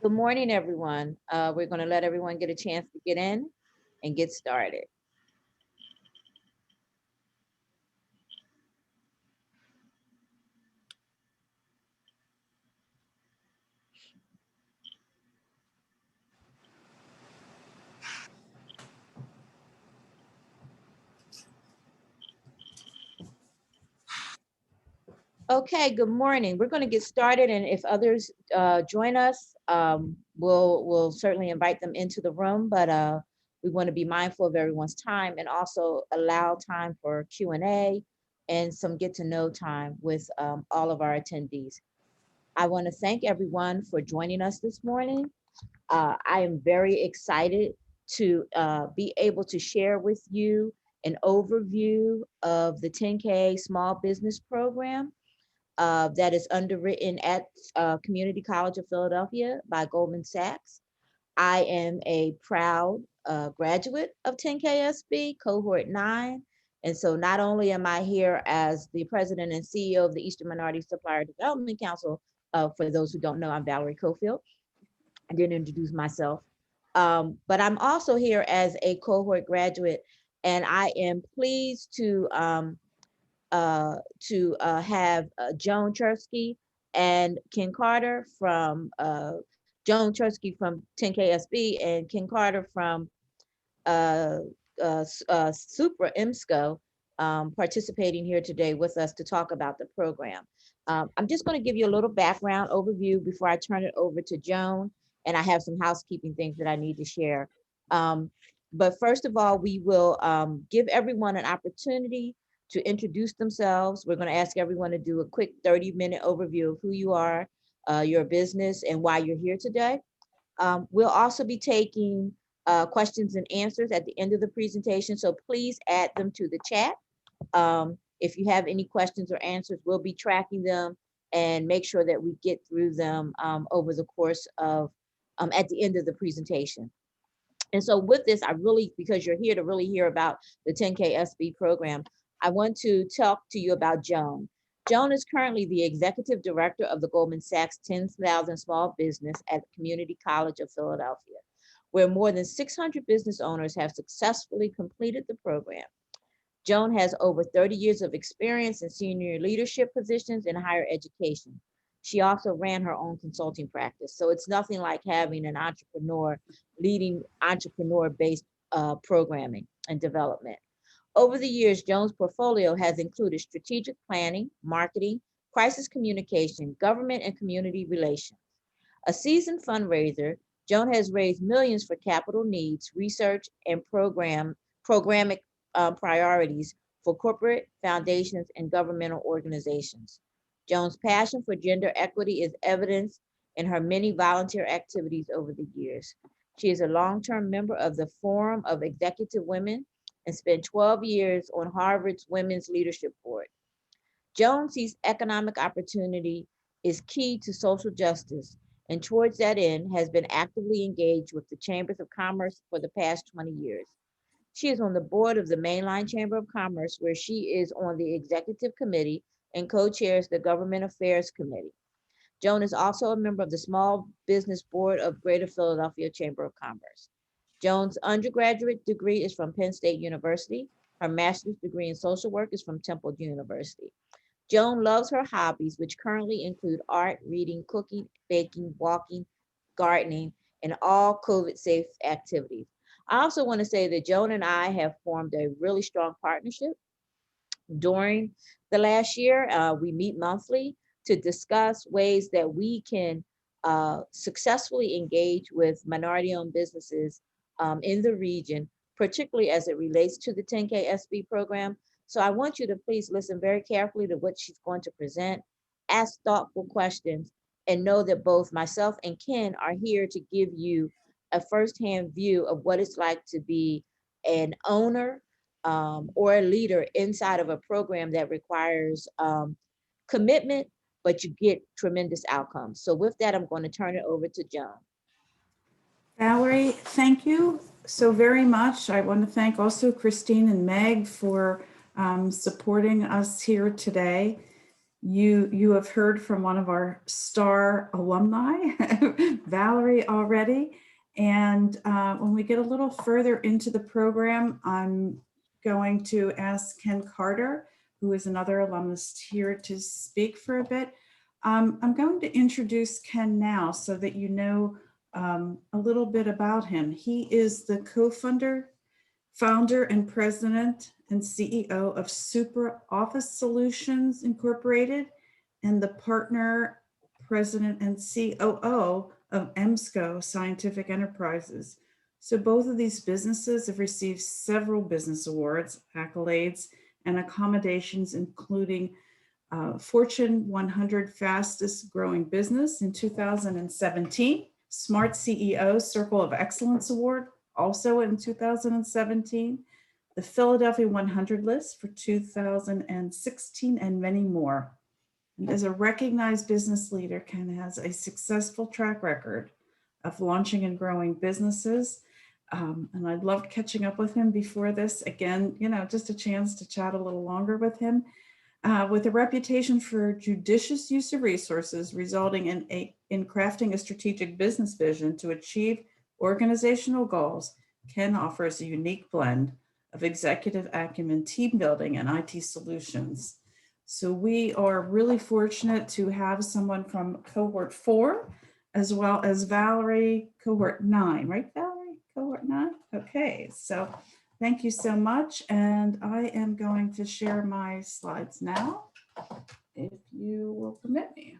Good morning, everyone. We're going to let everyone get a chance to get in and get started. Okay, good morning. We're going to get started, and if others join us, we'll certainly invite them into the room, but we want to be mindful of everyone's time and also allow time for Q&A and some get to know time with all of our attendees. I want to thank everyone for joining us this morning. I am very excited to be able to share with you an overview of the 10K Small Business Program that is underwritten at Community College of Philadelphia by Goldman Sachs. I am a proud graduate of 10KSB, cohort 9. And so not only am I here as the president and CEO of the Eastern Minority Supplier Development Council, for those who don't know, I'm Valerie Cofield. I didn't introduce myself. But I'm also here as a cohort graduate, and I am pleased to have Joan Chersky and Ken Carter from Joan Chersky from 10KSB and Ken Carter from Supra Emsco participating here today with us to talk about the program. I'm just going to give you a little background overview before I turn it over to Joan, and I have some housekeeping things that I need to share. But first of all, we will give everyone an opportunity to introduce themselves. We're going to ask everyone to do a quick 30-minute overview of who you are, your business, and why you're here today. We'll also be taking questions and answers at the end of the presentation, so please add them to the chat. If you have any questions or answers, we'll be tracking them and make sure that we get through them over the course of, at the end of the presentation. And so with this, I really, because you're here to really hear about the 10K SB program, I want to talk to you about Joan. Joan is currently the executive director of the Goldman Sachs 10,000 Small Business at Community College of Philadelphia, where more than 600 business owners have successfully completed the program. Joan has over 30 years of experience in senior leadership positions in higher education. She also ran her own consulting practice. So it's nothing like having an entrepreneur leading entrepreneur-based programming and development. Over the years, Joan's portfolio has included strategic planning, marketing, crisis communication, government and community relations. A seasoned fundraiser, Joan has raised millions for capital needs, research, and programmatic priorities for corporate, foundations, and governmental organizations. Joan's passion for gender equity is evidenced in her many volunteer activities over the years. She is a long-term member of the Forum of Executive Women and spent 12 years on Harvard's Women's Leadership Board. Joan sees economic opportunity is key to social justice, and towards that end has been actively engaged with the Chambers of Commerce for the past 20 years. She is on the board of the Mainline Chamber of Commerce, where she is on the executive committee and co-chairs the Government Affairs Committee. Joan is also a member of the Small Business Board of Greater Philadelphia Chamber of Commerce. Joan's undergraduate degree is from Penn State University. Her master's degree in social work is from Temple University. Joan loves her hobbies, which currently include art, reading, cooking, baking, walking, gardening, and all COVID-safe activities. I also want to say that Joan and I have formed a really strong partnership during the last year. We meet monthly to discuss ways that we can successfully engage with minority-owned businesses in the region, particularly as it relates to the 10K SB program. So I want you to please listen very carefully to what she's going to present, ask thoughtful questions, and know that both myself and Ken are here to give you a firsthand view of what it's like to be an owner or a leader inside of a program that requires commitment, but you get tremendous outcomes. So with that, I'm going to turn it over to Joan. Valerie, thank you so very much. I want to thank also Christine and Meg for supporting us here today. You have heard from one of our star alumni, Valerie, already. And when we get a little further into the program, I'm going to ask Ken Carter, who is another alumnus here, to speak for a bit. I'm going to introduce Ken now so that you know a little bit about him. He is the founder and president and CEO of Super Office Solutions Incorporated, and the partner, president, and COO of Emsco Scientific Enterprises. So both of these businesses have received several business awards, accolades, and accommodations, including Fortune 100 Fastest Growing Business in 2017, Smart CEO Circle of Excellence Award, also in 2017, the Philadelphia 100 list for 2016, and many more. And as a recognized business leader, Ken has a successful track record of launching and growing businesses. And I loved catching up with him before this. Again, just a chance to chat a little longer with him. With a reputation for judicious use of resources, resulting in crafting a strategic business vision to achieve organizational goals, Ken offers a unique blend of executive acumen, team building, and IT solutions. So we are really fortunate to have someone from cohort 4, as well as Valerie, cohort 9, right, Valerie? Cohort 9? Okay, so thank you so much. And I am going to share my slides now, if you will permit me.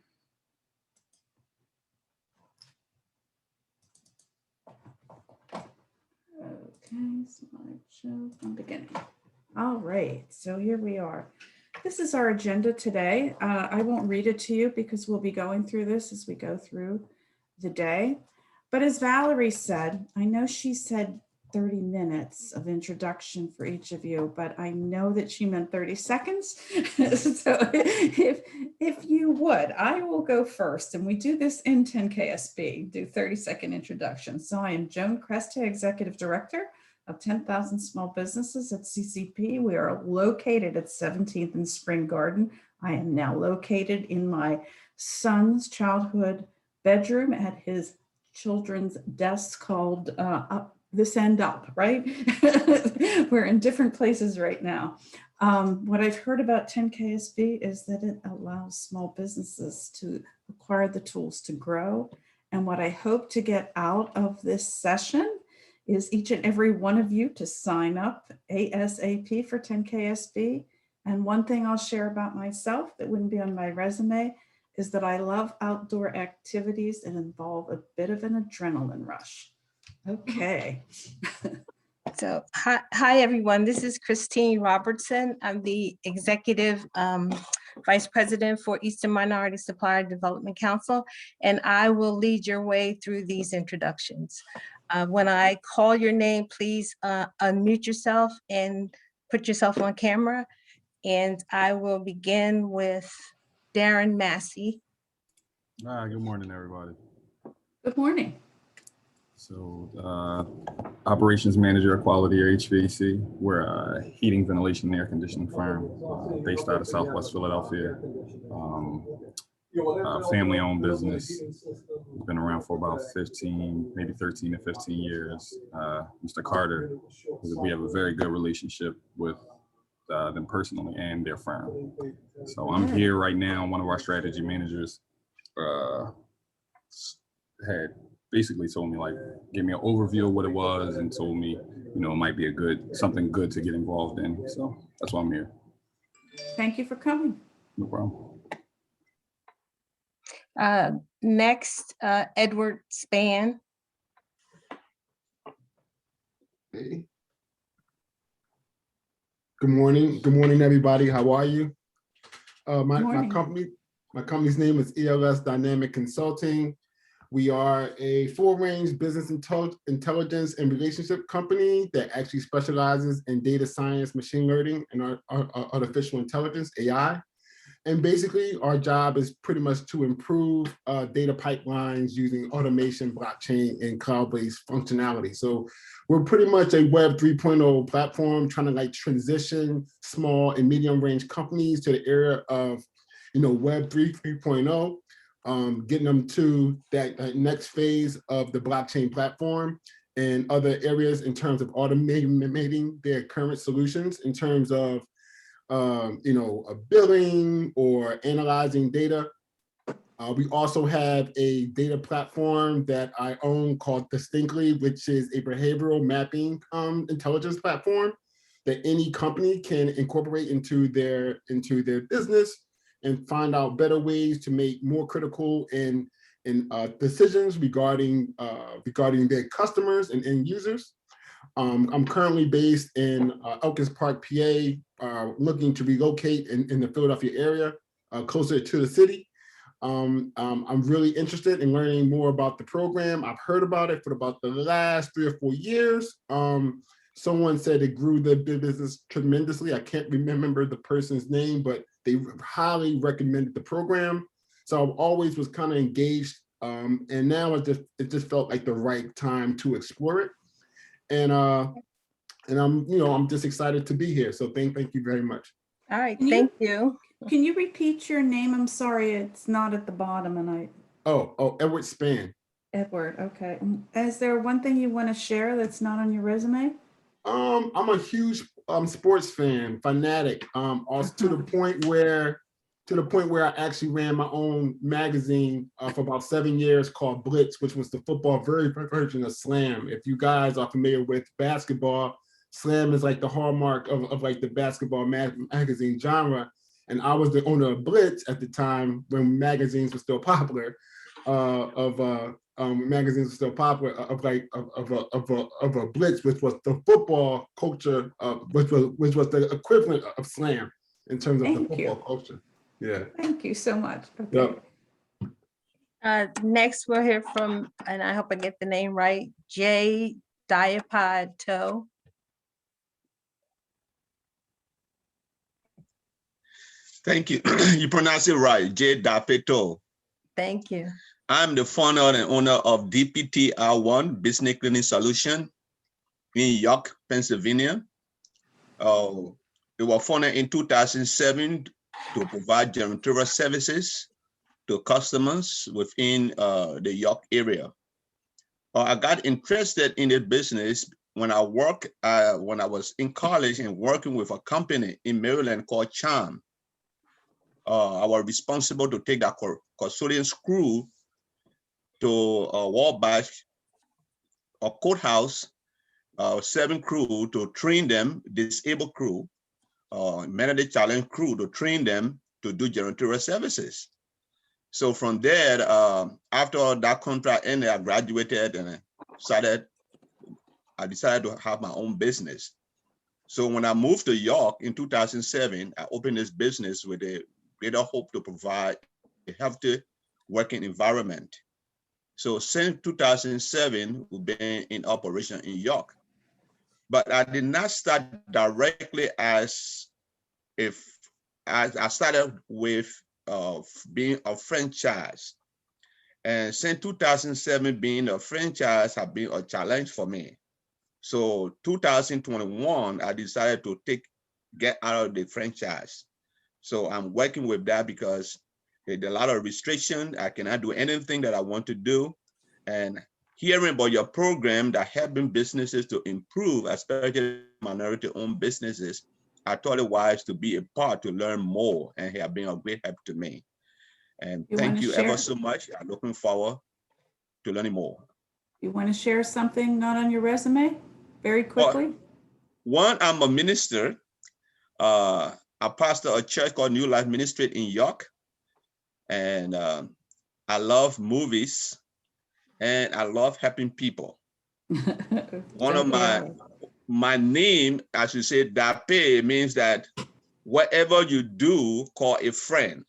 Okay, slideshow from beginning. All right, so here we are. This is our agenda today. I won't read it to you because we'll be going through this as we go through the day. But as Valerie said, I know she said 30 minutes of introduction for each of you, but I know that she meant 30 seconds. So if you would, I will go first. And we do this in 10KSB, do 30-second introductions. So I am Joan Creste, Executive Director of 10,000 Small Businesses at CCP. We are located at 17th and Spring Garden. I am now located in my son's childhood bedroom at his children's desk called This End Up, right? We're in different places right now. What I've heard about 10KSB is that it allows small businesses to acquire the tools to grow. And what I hope to get out of this session is each and every one of you to sign up ASAP for 10KSB. And one thing I'll share about myself that wouldn't be on my resume is that I love outdoor activities that involve a bit of an adrenaline rush. Okay. So hi, everyone. This is Christine Robertson. I'm the Executive Vice President for Eastern Minority Supplier Development Council, and I will lead your way through these introductions. When I call your name, please unmute yourself and put yourself on camera. And I will begin with Darren Massey. Good morning, everybody. Good morning. So, operations manager at Quality Air HVAC. We're a heating, ventilation, and air conditioning firm based out of Southwest Philadelphia. Family-owned business. Been around for about 15, maybe 13 to 15 years. Mr. Carter, we have a very good relationship with them personally and their firm. So I'm here right now. One of our strategy managers had basically told me, like, give me an overview of what it was and told me, it might be something good to get involved in. So that's why I'm here. Thank you for coming. No problem. Next, Edward Spann. Hey. Good morning. Good morning, everybody. How are you? My company's name is ELS Dynamic Consulting. We are a full-range business intelligence and relationship company that actually specializes in data science, machine learning, and artificial intelligence, AI. And basically, our job is pretty much to improve data pipelines using automation, blockchain, and cloud-based functionality. So we're pretty much a Web 3.0 platform trying to transition small and medium-range companies to the era of Web 3.0, getting them to that next phase of the blockchain platform and other areas in terms of automating their current solutions in terms of, a billing or analyzing data. We also have a data platform that I own called Distinctly, which is a behavioral mapping intelligence platform that any company can incorporate into their business and find out better ways to make more critical and decisions regarding their customers and end users. I'm currently based in Elkins Park, PA, looking to relocate in the Philadelphia area, closer to the city. I'm really interested in learning more about the program. I've heard about it for about the last 3 or 4 years. Someone said it grew the business tremendously. I can't remember the person's name, but they highly recommended the program. So I always was kind of engaged. And now it just felt like the right time to explore it. And I'm just excited to be here. So thank you very much. All right, thank you. Can you repeat your name? I'm sorry, it's not at the bottom and I. Oh, Edward Span. Edward, okay. Is there one thing you want to share that's not on your resume? I'm a huge sports fanatic. Also to the point where I actually ran my own magazine for about 7 years called Blitz, which was the football version of Slam. If you guys are familiar with basketball, Slam is like the hallmark of like the basketball magazine genre. And I was the owner of Blitz at the time when magazines were still popular. Magazines were still popular of a Blitz, which was the football culture, which was the equivalent of Slam in terms of the football culture. Yeah. Thank you so much. Okay. Yep. Next, we'll hear from, and I hope I get the name right, Jay Diapod Toe. Thank you. You pronounce it right, Jay Dapeto. Thank you. I'm the founder and owner of DPTR1 Business Cleaning Solution in York, Pennsylvania. It was founded in 2007 to provide janitorial services to customers within the York area. I got interested in the business when I was in college and working with a company in Maryland called Charm. I was responsible to take that custodian screw to Wabash, a courthouse, 7 crew to train them, disabled crew, mentally challenged crew to train them to do janitorial services. So from there, after that contract ended, I graduated and I decided to have my own business. So when I moved to York in 2007, I opened this business with a greater hope to provide a healthy working environment. So since 2007, we've been in operation in York. But I did not start directly as I started with being a franchise. And since 2007, being a franchise has been a challenge for me. So 2021, I decided to get out of the franchise. So I'm working with that because there's a lot of restriction. I cannot do anything that I want to do. And hearing about your program that helping businesses to improve, especially minority-owned businesses, I thought it wise to be a part to learn more, and have been a great help to me. And thank you ever so much. I'm looking forward to learning more. You want to share something not on your resume very quickly? One, I'm a minister. I pastor a church called New Life Ministry in York. And I love movies and I love helping people. One of my name, I should say, Dape, means that whatever you do, call a friend.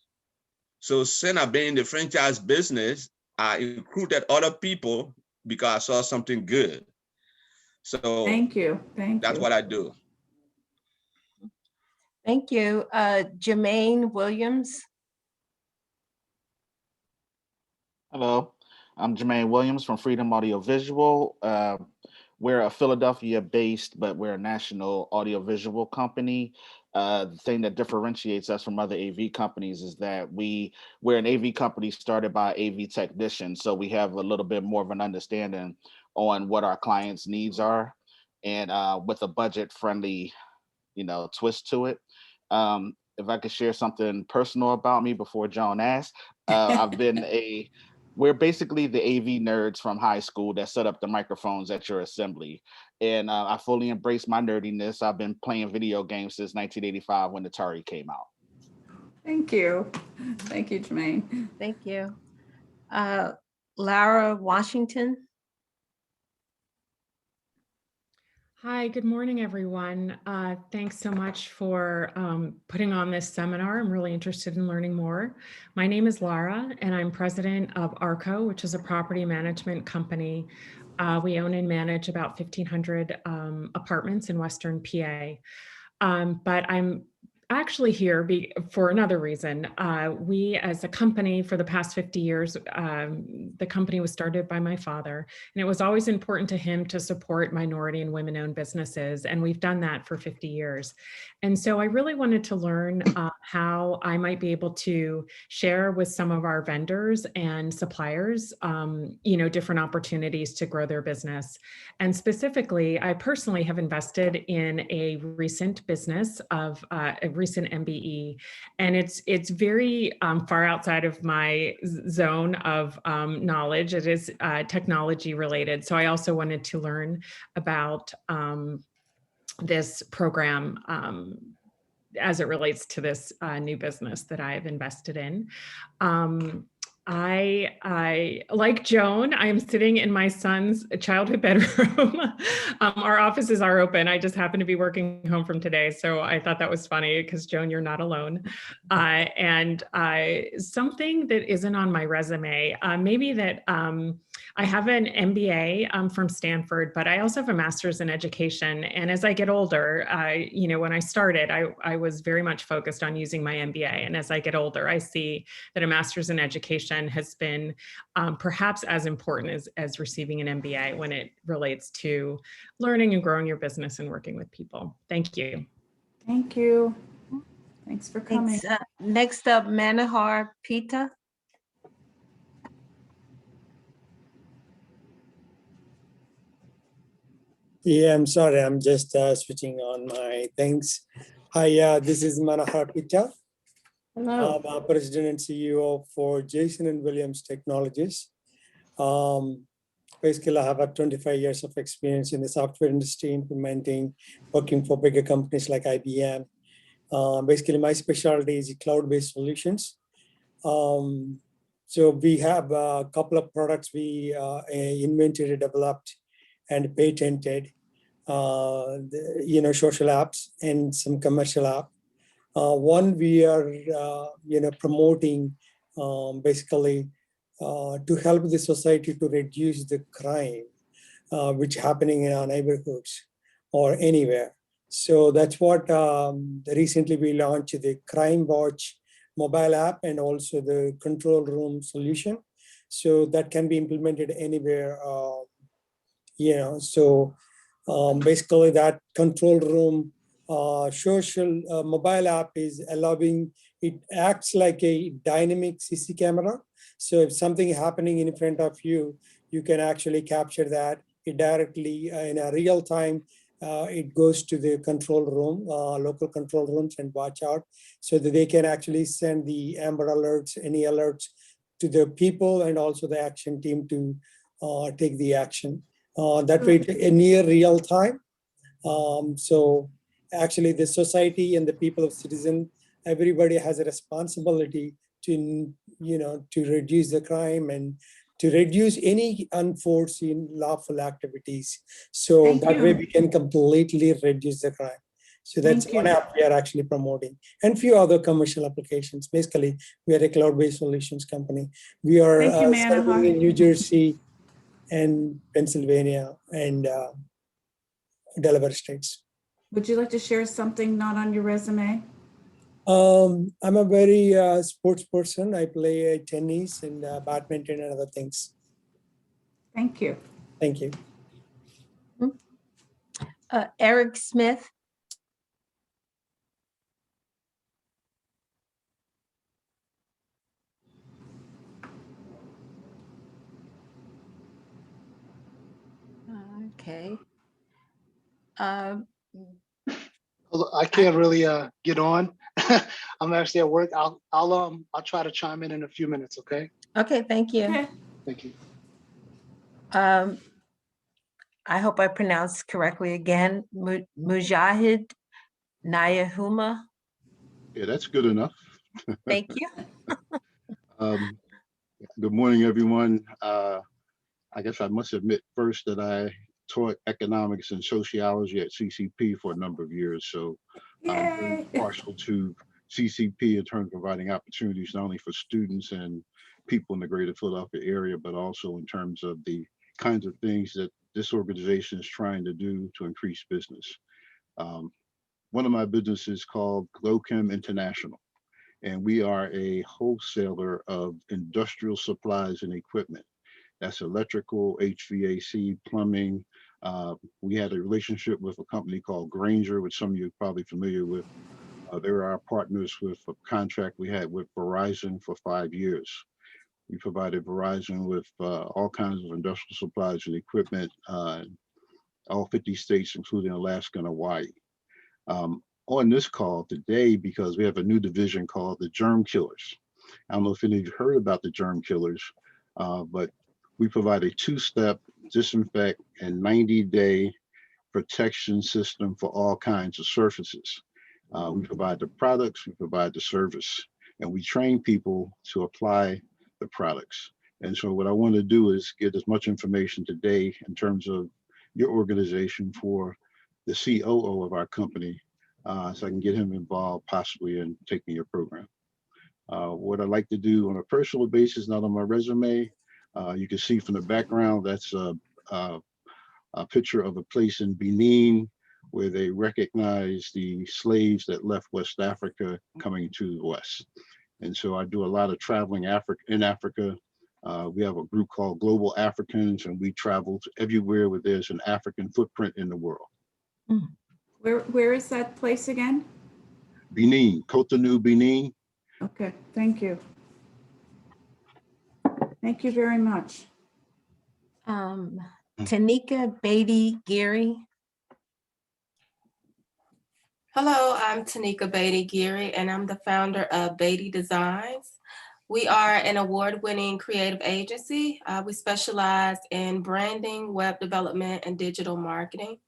So since I've been in the franchise business, I recruited other people because I saw something good. So thank you. That's what I do. Thank you. Jermaine Williams. Hello, I'm Jermaine Williams from Freedom Audiovisual. We're a Philadelphia-based, but we're a national audiovisual company. The thing that differentiates us from other AV companies is that we're an AV company started by AV technicians. So we have a little bit more of an understanding on what our clients' needs are, and with a budget-friendly, twist to it. If I could share something personal about me before Joan asks, we're basically the AV nerds from high school that set up the microphones at your assembly. And I fully embrace my nerdiness. I've been playing video games since 1985 when Atari came out. Thank you. Thank you, Jermaine. Thank you. Lara Washington. Hi, good morning, everyone. Thanks so much for putting on this seminar. I'm really interested in learning more. My name is Lara, and I'm president of ARCO, which is a property management company. We own and manage about 1,500 apartments in Western PA. But I'm actually here for another reason. We, as a company, for the past 50 years, the company was started by my father, and it was always important to him to support minority and women-owned businesses, and we've done that for 50 years. And so I really wanted to learn how I might be able to share with some of our vendors and suppliers, different opportunities to grow their business. And specifically, I personally have invested in a recent business of a recent MBE, and it's very far outside of my zone of knowledge. It is technology related. So I also wanted to learn about this program as it relates to this new business that I have invested in. I like Joan, I am sitting in my son's childhood bedroom. Our offices are open. I just happen to be working home from today. So I thought that was funny because Joan, you're not alone. And something that isn't on my resume, maybe that I have an MBA from Stanford, but I also have a master's in education. And as I get older, when I started, I was very much focused on using my MBA. And as I get older, I see that a master's in education has been perhaps as important as receiving an MBA when it relates to learning and growing your business and working with people. Thank you. Thank you. Thanks for coming. Thanks. Next up, Manohar Pita. Yeah, I'm sorry. I'm just switching on my things. Hi, this is Manohar Pita. Hello. I'm President and CEO for Jason and Williams Technologies. Basically, I have 25 years of experience in the software industry, working for bigger companies like IBM. Basically, my specialty is cloud-based solutions. So we have a couple of products we invented, developed, and patented. Social apps and some commercial app. One we are, promoting basically to help the society to reduce the crime, which happening in our neighborhoods or anywhere. So that's what recently we launched the Crime Watch mobile app and also the control room solution. So that can be implemented anywhere. Basically that control room social mobile app is allowing, it acts like a dynamic CC camera. So if something happening in front of you, you can actually capture that it directly in a real time. It goes to the control room, local control rooms, and watch out so that they can actually send the Amber Alerts, any alerts to the people and also the action team to take the action. That way in near real time. So actually the society and the people of citizen, everybody has a responsibility to, to reduce the crime and to reduce any unforeseen lawful activities. So that way we can completely reduce the crime. So that's one app we are actually promoting, and few other commercial applications. Basically, we are a cloud-based solutions company. We are serving in New Jersey and Pennsylvania and Delaware states. Would you like to share something not on your resume? I'm a very sports person. I play tennis and badminton and other things. Thank you. Thank you. Eric Smith. Okay. I can't really get on. I'm actually at work. I'll try to chime in a few minutes. Okay. Okay, thank you. Okay. Thank you. I hope I pronounced correctly again. Mujahid Nayahuma. Yeah, that's good enough. Thank you. Good morning, everyone. I guess I must admit first that I taught economics and sociology at CCP for a number of years. So I'm very partial to CCP in terms of providing opportunities not only for students and people in the greater Philadelphia area, but also in terms of the kinds of things that this organization is trying to do to increase business. One of my businesses is called Glocem International, and we are a wholesaler of industrial supplies and equipment. That's electrical, HVAC, plumbing. We had a relationship with a company called Granger, which some of you are probably familiar with. They were our partners with a contract we had with Verizon for 5 years. We provided Verizon with all kinds of industrial supplies and equipment, all 50 states, including Alaska and Hawaii. On this call today, because we have a new division called the Germ Killers. I don't know if any of you heard about the Germ Killers, but we provide a 2-step disinfect and 90-day protection system for all kinds of surfaces. We provide the products, we provide the service, and we train people to apply the products. And so what I want to do is get as much information today in terms of your organization for the COO of our company, so I can get him involved possibly in taking your program. What I like to do on a personal basis, not on my resume, you can see from the background, that's a picture of a place in Benin where they recognize the slaves that left West Africa coming to the West. And so I do a lot of traveling in Africa. We have a group called Global Africans, and we travel to everywhere where there's an African footprint in the world. Where is that place again? Benin, Cotonou, Benin. Okay, thank you. Thank you very much. Tanika Beatty Geary. Hello, I'm Tanika Beatty Geary, and I'm the founder of Beatty Designs. We are an award-winning creative agency. We specialize in branding, web development, and digital marketing.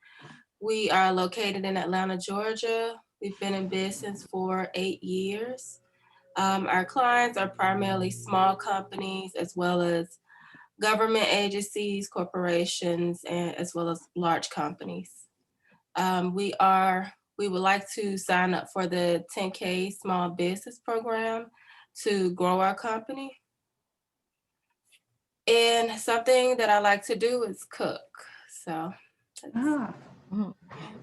We are located in Atlanta, Georgia. We've been in business for 8 years. Our clients are primarily small companies, as well as government agencies, corporations, and as well as large companies. We would like to sign up for the 10K Small Business Program to grow our company. And something that I like to do is cook. So.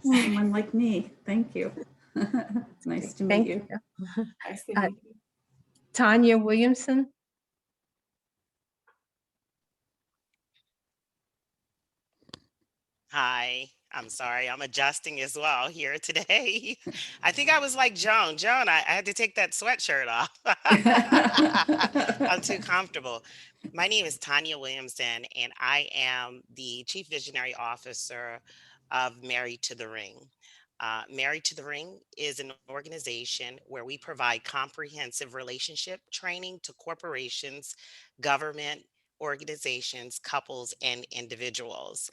Someone like me. Thank you. Nice to meet you. Nice to meet you. Tanya Williamson. Hi, I'm sorry, I'm adjusting as well here today. I think I was like Joan. Joan, I had to take that sweatshirt off. I'm too comfortable. My name is Tanya Williamson, and I am the Chief Visionary Officer of Married to the Ring. Married to the Ring is an organization where we provide comprehensive relationship training to corporations, government organizations, couples, and individuals.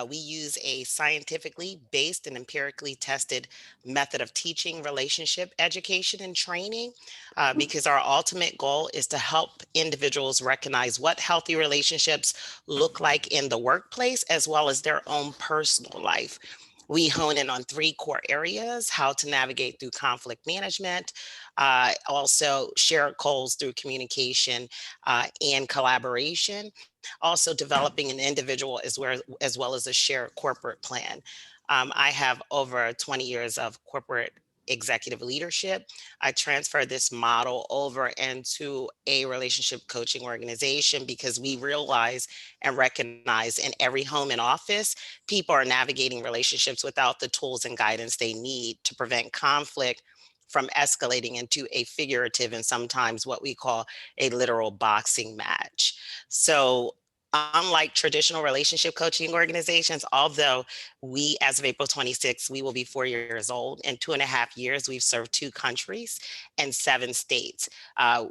We use a scientifically based and empirically tested method of teaching relationship education and training because our ultimate goal is to help individuals recognize what healthy relationships look like in the workplace as well as their own personal life. We hone in on 3 core areas: how to navigate through conflict management, also share goals through communication and collaboration, also developing an individual as well as a shared corporate plan. I have over 20 years of corporate executive leadership. I transferred this model over into a relationship coaching organization because we realize and recognize in every home and office, people are navigating relationships without the tools and guidance they need to prevent conflict from escalating into a figurative and sometimes what we call a literal boxing match. So unlike traditional relationship coaching organizations, although we, as of April 26th, we will be 4 years old. In 2.5 years, we've served 2 countries and 7 states.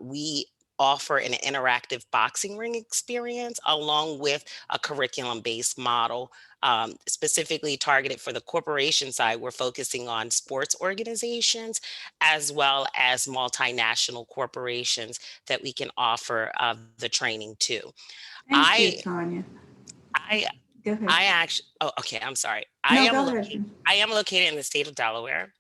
We offer an interactive boxing ring experience along with a curriculum-based model, specifically targeted for the corporation side. We're focusing on sports organizations as well as multinational corporations that we can offer the training to. Thank you, Tanya. Go ahead. I actually, oh, okay, I'm sorry. No, go ahead. I am located in the state of Delaware,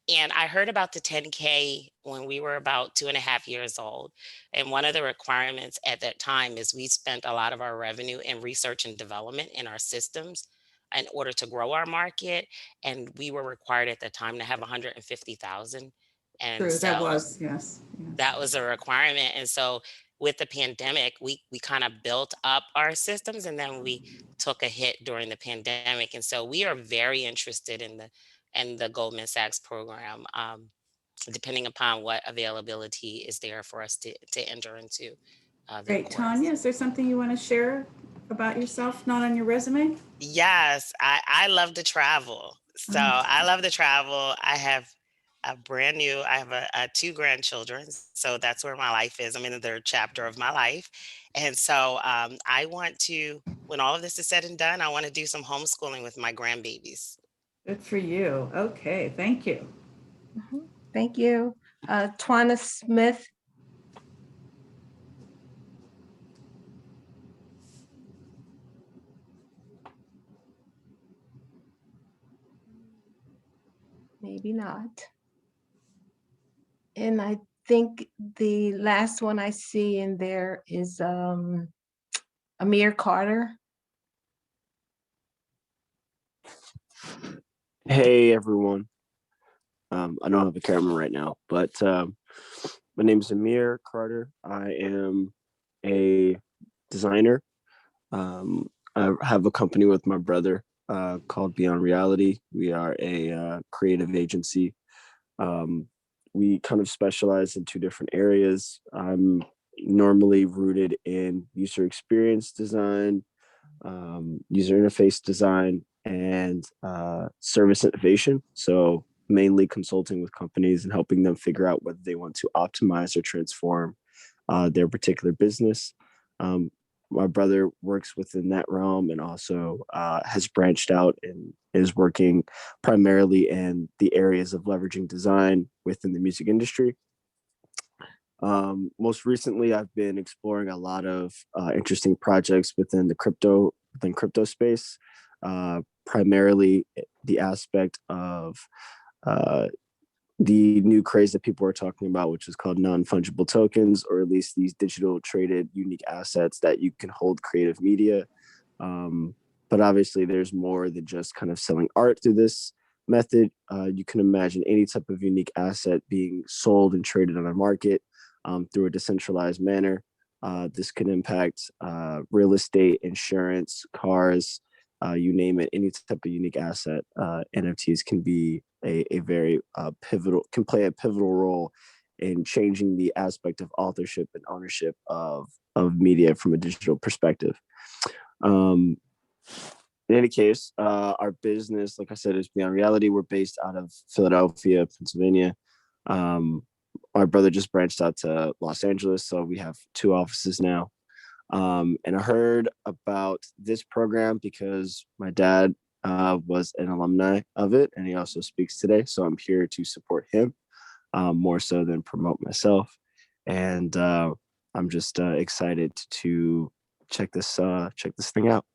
and I heard about the 10K when we were about 2.5 years old. And one of the requirements at that time is we spent a lot of our revenue in research and development in our systems in order to grow our market. And we were required at the time to have 150,000. And True, so that was, yes. that was a requirement. And so with the pandemic, we kind of built up our systems, and then we took a hit during the pandemic. And so we are very interested in the Goldman Sachs program, depending upon what availability is there for us to enter into. Great. Tanya, is there something you want to share about yourself, not on your resume? Yes, I love to travel. So I love to travel. I have I have 2 grandchildren. So that's where my life is. I'm in the 3rd chapter of my life. And so I want to, when all of this is said and done, I want to do some homeschooling with my grandbabies. Good for you. Okay, thank you. Thank you. Twana Smith. Maybe not. And I think the last one I see in there is Amir Carter. Hey everyone. I don't have a camera right now, but my name is Amir Carter. I am a designer. I have a company with my brother called Beyond Reality. We are a creative agency. We kind of specialize in 2 different areas. I'm normally rooted in user experience design, user interface design, and service innovation. So mainly consulting with companies and helping them figure out whether they want to optimize or transform their particular business. My brother works within that realm and also has branched out and is working primarily in the areas of leveraging design within the music industry. Most recently, I've been exploring a lot of interesting projects within crypto space, primarily the aspect of the new craze that people are talking about, which is called non-fungible tokens, or at least these digital traded unique assets that you can hold creative media. But obviously there's more than just kind of selling art through this method. You can imagine any type of unique asset being sold and traded on a market through a decentralized manner. This can impact real estate, insurance, cars, you name it, any type of unique asset. NFTs can be a very can play a pivotal role in changing the aspect of authorship and ownership of media from a digital perspective. In any case, our business, like I said, is Beyond Reality. We're based out of Philadelphia, Pennsylvania. My brother just branched out to Los Angeles, so we have 2 offices now. And I heard about this program because my dad was an alumni of it, and he also speaks today. So I'm here to support him more so than promote myself. And I'm just excited to check this thing out.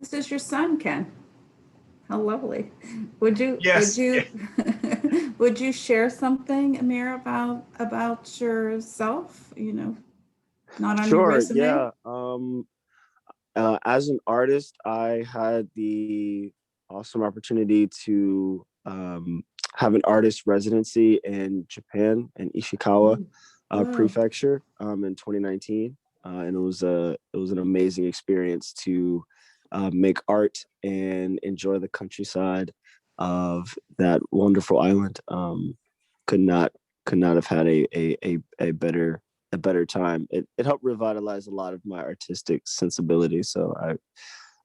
This is your son, Ken. How lovely. Would you would you share something, Amir, about yourself? Not on your resume? Yeah. As an artist, I had the awesome opportunity to have an artist residency in Japan, in Ishikawa Prefecture, in 2019, and it was an amazing experience to make art and enjoy the countryside of that wonderful island. Could not have had a a better time. It helped revitalize a lot of my artistic sensibility. So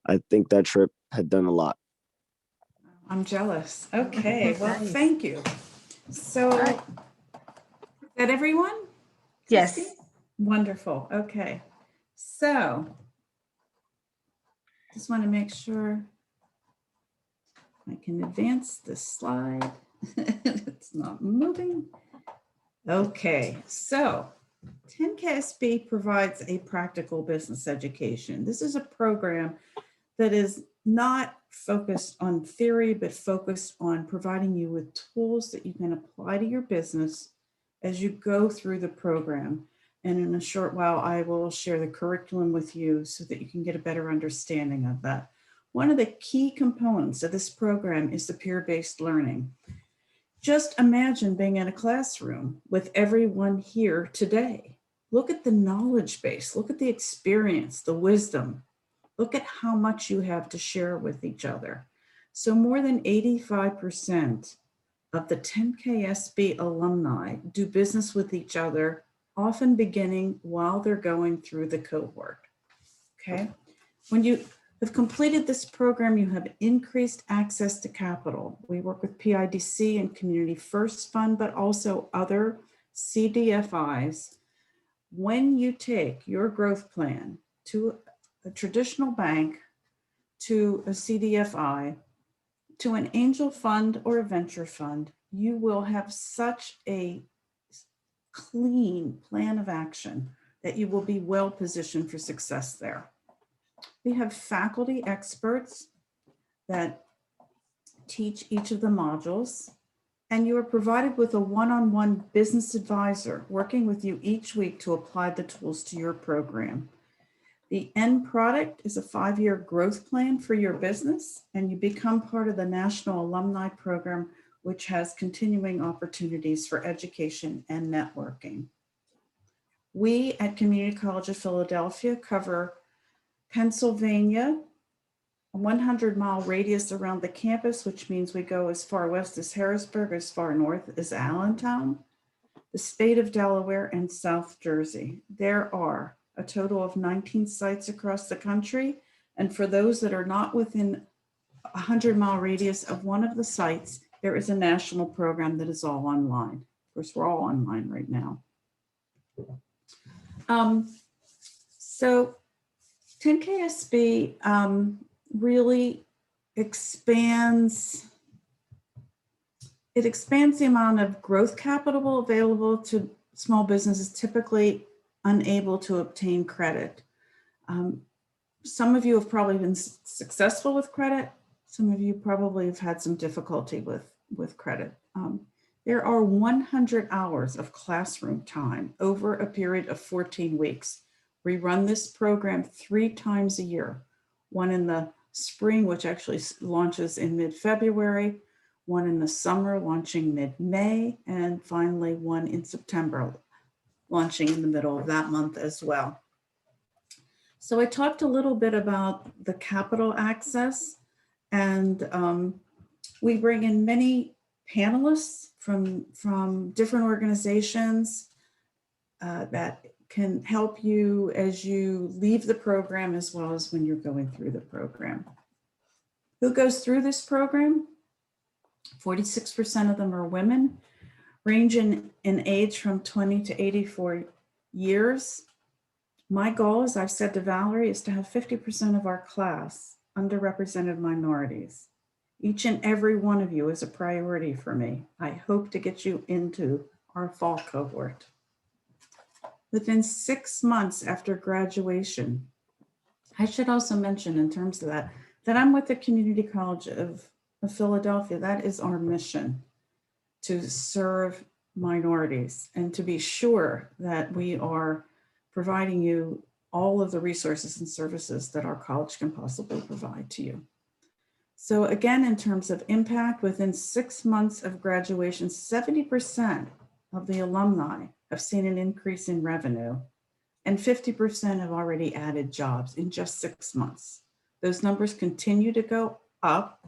I think that trip had done a lot. I'm jealous. Okay, well, Nice. thank you. So, is that everyone? Yes. Christy? Wonderful. Okay. So, just want to make sure I can advance this slide. It's not moving. Okay, so 10KSB provides a practical business education. This is a program that is not focused on theory, but focused on providing you with tools that you can apply to your business as you go through the program. And in a short while, I will share the curriculum with you so that you can get a better understanding of that. One of the key components of this program is the peer-based learning. Just imagine being in a classroom with everyone here today. Look at the knowledge base, look at the experience, the wisdom. Look at how much you have to share with each other. So more than 85% of the 10KSB alumni do business with each other, often beginning while they're going through the cohort. Okay. When you have completed this program, you have increased access to capital. We work with PIDC and Community First Fund, but also other CDFIs. When you take your growth plan to a traditional bank, to a CDFI, to an angel fund or a venture fund, you will have such a clean plan of action that you will be well positioned for success there. We have faculty experts that teach each of the modules, and you are provided with a one-on-one business advisor working with you each week to apply the tools to your program. The end product is a 5-year growth plan for your business, and you become part of the National Alumni Program, which has continuing opportunities for education and networking. We at Community College of Philadelphia cover Pennsylvania, a 100-mile radius around the campus, which means we go as far west as Harrisburg, as far north as Allentown, the state of Delaware, and South Jersey. There are a total of 19 sites across the country. And for those that are not within a 100-mile radius of one of the sites, there is a national program that is all online. Of course, we're all online right now. So 10KSB really expands the amount of growth capital available to small businesses typically unable to obtain credit. Some of you have probably been successful with credit. Some of you probably have had some difficulty with credit. There are 100 hours of classroom time over a period of 14 weeks. We run this program 3 times a year, one in the spring, which actually launches in mid-February, one in the summer launching mid-May, and finally one in September, launching in the middle of that month as well. So I talked a little bit about the capital access, and we bring in many panelists from different organizations that can help you as you leave the program as well as when you're going through the program. Who goes through this program? 46% of them are women, ranging in age from 20 to 84 years. My goal, as I've said to Valerie, is to have 50% of our class underrepresented minorities. Each and every one of you is a priority for me. I hope to get you into our fall cohort. Within 6 months after graduation, I should also mention in terms of that I'm with the Community College of Philadelphia. That is our mission, to serve minorities and to be sure that we are providing you all of the resources and services that our college can possibly provide to you. So again, in terms of impact, within 6 months of graduation, 70% of the alumni have seen an increase in revenue, and 50% have already added jobs in just 6 months. Those numbers continue to go up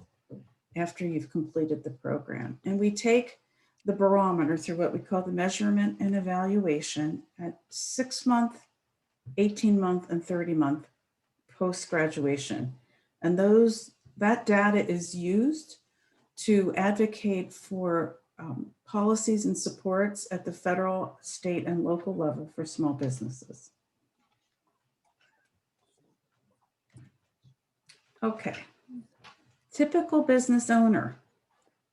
after you've completed the program. And we take the barometer through what we call the measurement and evaluation at 6-month, 18-month, and 30-month post-graduation. And that data is used to advocate for policies and supports at the federal, state, and local level for small businesses. Okay. Typical business owner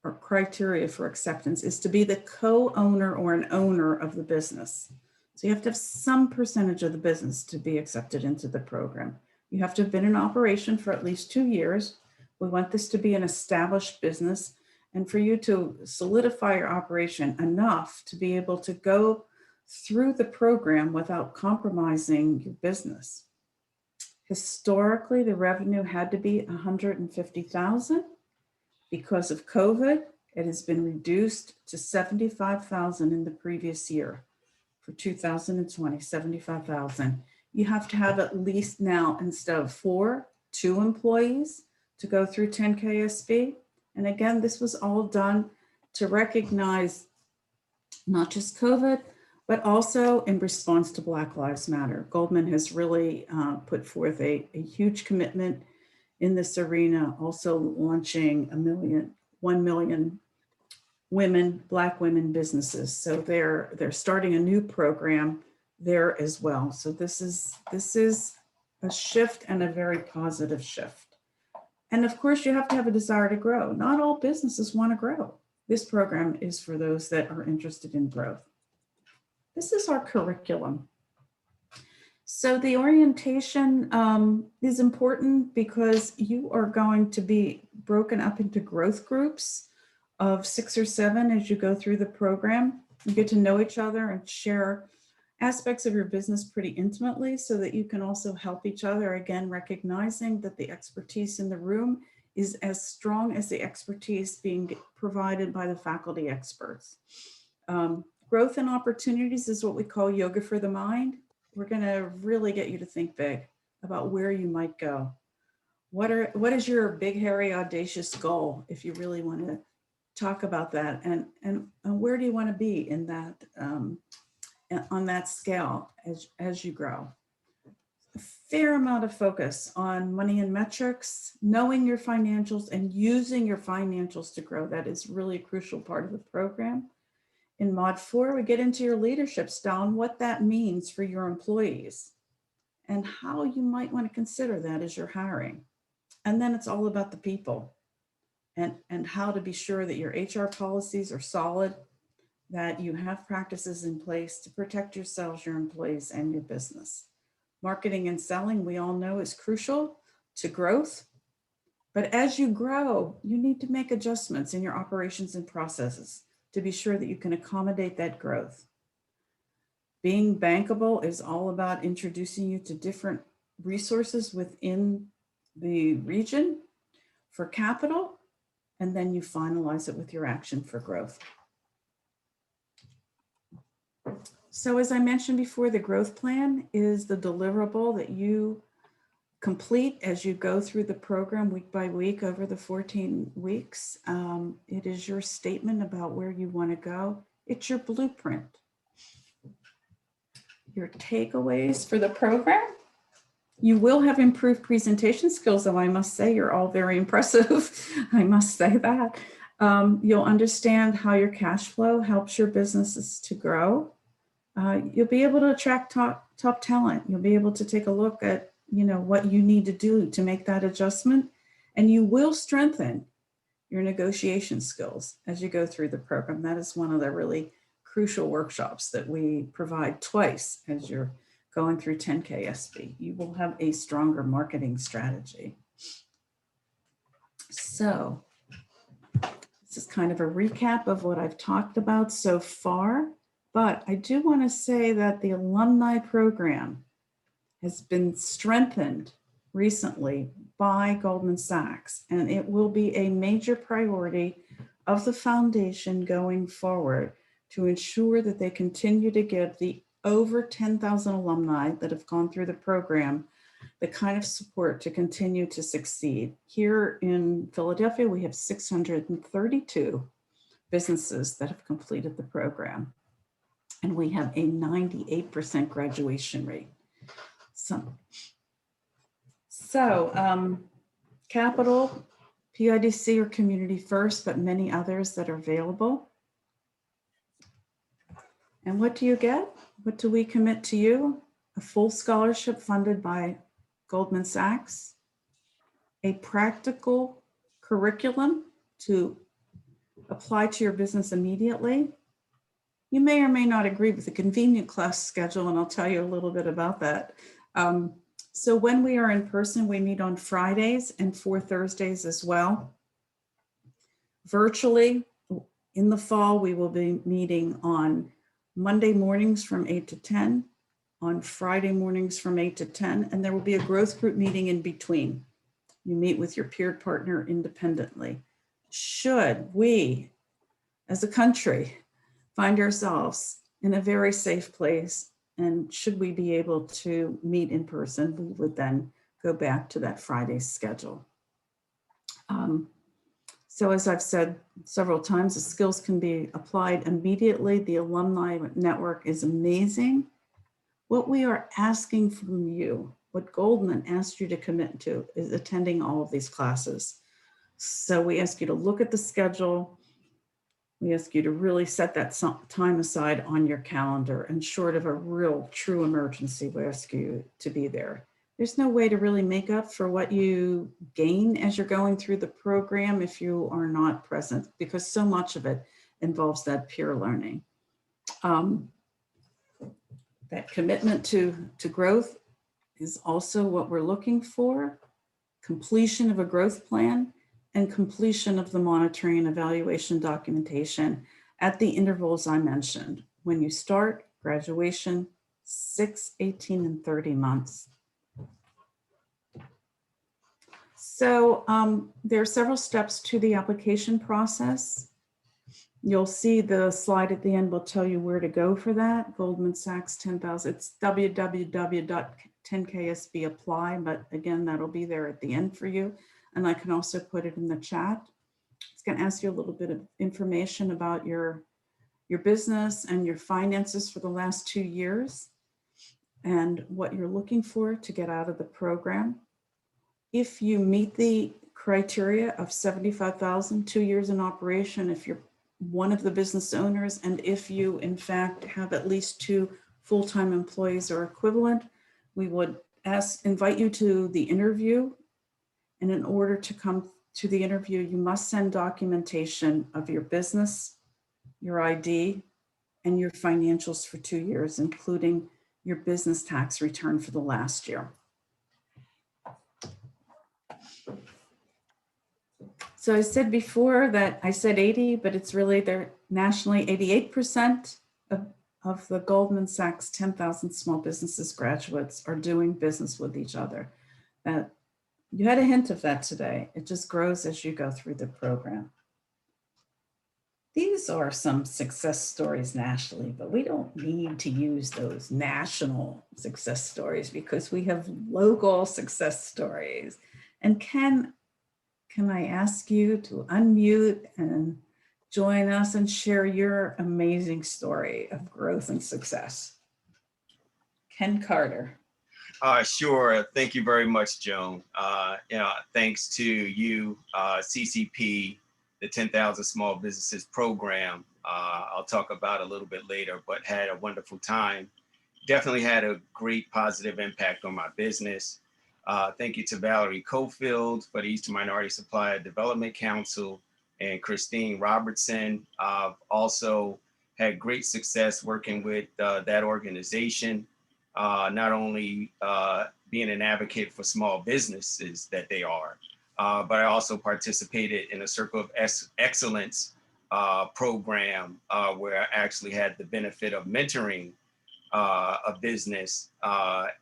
or criteria for acceptance is to be the co-owner or an owner of the business. So you have to have some percentage of the business to be accepted into the program. You have to have been in operation for at least 2 years. We want this to be an established business and for you to solidify your operation enough to be able to go through the program without compromising your business. Historically, the revenue had to be $150,000. Because of COVID, it has been reduced to $75,000 in the previous year. For 2020, $75,000. You have to have at least now, instead of 4, 2 employees to go through 10KSB. And again, this was all done to recognize not just COVID, but also in response to Black Lives Matter. Goldman has really put forth a huge commitment in this arena, also launching 1 million women, Black women businesses. So they're starting a new program there as well. So this is a shift and a very positive shift. And of course, you have to have a desire to grow. Not all businesses want to grow. This program is for those that are interested in growth. This is our curriculum. So the orientation is important because you are going to be broken up into growth groups of 6 or 7 as you go through the program. You get to know each other and share aspects of your business pretty intimately so that you can also help each other, again, recognizing that the expertise in the room is as strong as the expertise being provided by the faculty experts. Growth and opportunities is what we call yoga for the mind. We're going to really get you to think big about where you might go. What is your big, hairy, audacious goal if you really want to talk about that? And where do you want to be in that, on that scale as you grow? A fair amount of focus on money and metrics, knowing your financials and using your financials to grow. That is really a crucial part of the program. In Mod 4, we get into your leadership style and what that means for your employees and how you might want to consider that as you're hiring. And then it's all about the people and how to be sure that your HR policies are solid, that you have practices in place to protect yourselves, your employees, and your business. Marketing and selling, we all know, is crucial to growth. But as you grow, you need to make adjustments in your operations and processes to be sure that you can accommodate that growth. Being bankable is all about introducing you to different resources within the region for capital, and then you finalize it with your action for growth. So as I mentioned before, the growth plan is the deliverable that you complete as you go through the program week by week over the 14 weeks. It is your statement about where you want to go. It's your blueprint. Your takeaways for the program. You will have improved presentation skills, though I must say you're all very impressive. I must say that. You'll understand how your cash flow helps your businesses to grow. You'll be able to attract top talent. You'll be able to take a look at what you need to do to make that adjustment. And you will strengthen your negotiation skills as you go through the program. That is one of the really crucial workshops that we provide twice as you're going through 10KSB. You will have a stronger marketing strategy. So this is kind of a recap of what I've talked about so far, but I do want to say that the alumni program has been strengthened recently by Goldman Sachs, and it will be a major priority of the foundation going forward to ensure that they continue to give the over 10,000 alumni that have gone through the program the kind of support to continue to succeed. Here in Philadelphia, we have 632 businesses that have completed the program. And we have a 98% graduation rate. So Capital, PIDC, or Community First, but many others that are available. And what do you get? What do we commit to you? A full scholarship funded by Goldman Sachs, a practical curriculum to apply to your business immediately. You may or may not agree with the convenient class schedule, and I'll tell you a little bit about that. So when we are in person, we meet on Fridays and 4 Thursdays as well. Virtually, in the fall, we will be meeting on Monday mornings from 8 to 10, on Friday mornings from 8 to 10, and there will be a growth group meeting in between. You meet with your peer partner independently. Should we, as a country, find ourselves in a very safe place, and should we be able to meet in person, we would then go back to that Friday schedule. So as I've said several times, the skills can be applied immediately. The alumni network is amazing. What we are asking from you, what Goldman asked you to commit to, is attending all of these classes. So we ask you to look at the schedule. We ask you to really set that time aside on your calendar, and short of a real true emergency, we ask you to be there. There's no way to really make up for what you gain as you're going through the program if you are not present, because so much of it involves that peer learning. That commitment to growth is also what we're looking for. Completion of a growth plan and completion of the monitoring and evaluation documentation at the intervals I mentioned. When you start, graduation, 6, 18, and 30 months. So there are several steps to the application process. You'll see the slide at the end will tell you where to go for that. Goldman Sachs 10,000, it's www.10ksbapply, but again, that'll be there at the end for you. And I can also put it in the chat. It's going to ask you a little bit of information about your business and your finances for the last 2 years and what you're looking for to get out of the program. If you meet the criteria of 75,000, 2 years in operation, if you're one of the business owners, and if you in fact have at least 2 full-time employees or equivalent, we would invite you to the interview. And in order to come to the interview, you must send documentation of your business, your ID, and your financials for 2 years, including your business tax return for the last year. So I said before that I said 80, but it's really they're nationally 88% of the Goldman Sachs 10,000 small businesses graduates are doing business with each other. You had a hint of that today. It just grows as you go through the program. These are some success stories nationally, but we don't need to use those national success stories because we have local success stories. And can I ask you to unmute and join us and share your amazing story of growth and success? Ken Carter. Sure. Thank you very much, Joan. Thanks to you, CCP, the 10,000 Small Businesses Program. I'll talk about a little bit later, but had a wonderful time. Definitely had a great positive impact on my business. Thank you to Valerie Cofield for the Eastern Minority Supplier Development Council and Christine Robertson. I've also had great success working with that organization. Not only being an advocate for small businesses that they are, but I also participated in a Circle of Excellence program where I actually had the benefit of mentoring a business.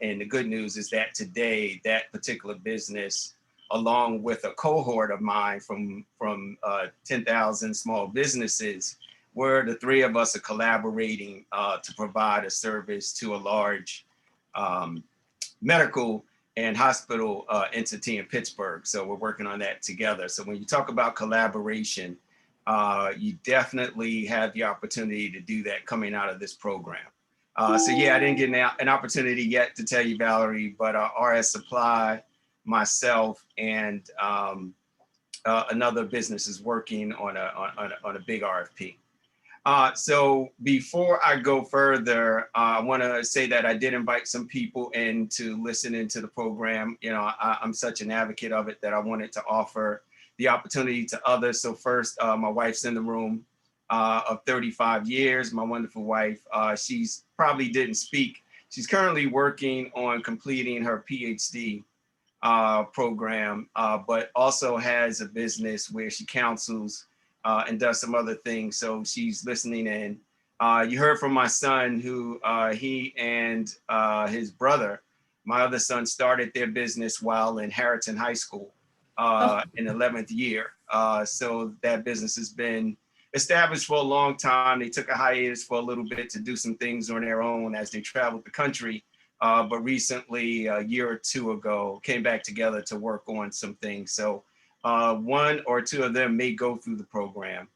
And the good news is that today, that particular business, along with a cohort of mine from 10,000 small businesses, where the 3 of us are collaborating to provide a service to a large medical and hospital entity in Pittsburgh. So we're working on that together. So when you talk about collaboration, you definitely have the opportunity to do that coming out of this program. So yeah, I didn't get an opportunity yet to tell you, Valerie, but RS Supply, myself, and another business is working on a big RFP. So before I go further, I want to say that I did invite some people in to listen into the program. You know, I'm such an advocate of it that I wanted to offer the opportunity to others. So first, my wife's in the room of 35 years, my wonderful wife. She's probably didn't speak. She's currently working on completing her PhD program, but also has a business where she counsels and does some other things. So she's listening in. You heard from my son who he and his brother, my other son, started their business while in Harrison High School in 11th year. So that business has been established for a long time. They took a hiatus for a little bit to do some things on their own as they traveled the country. But recently, a year or two ago, came back together to work on some things. So one or two of them may go through the program.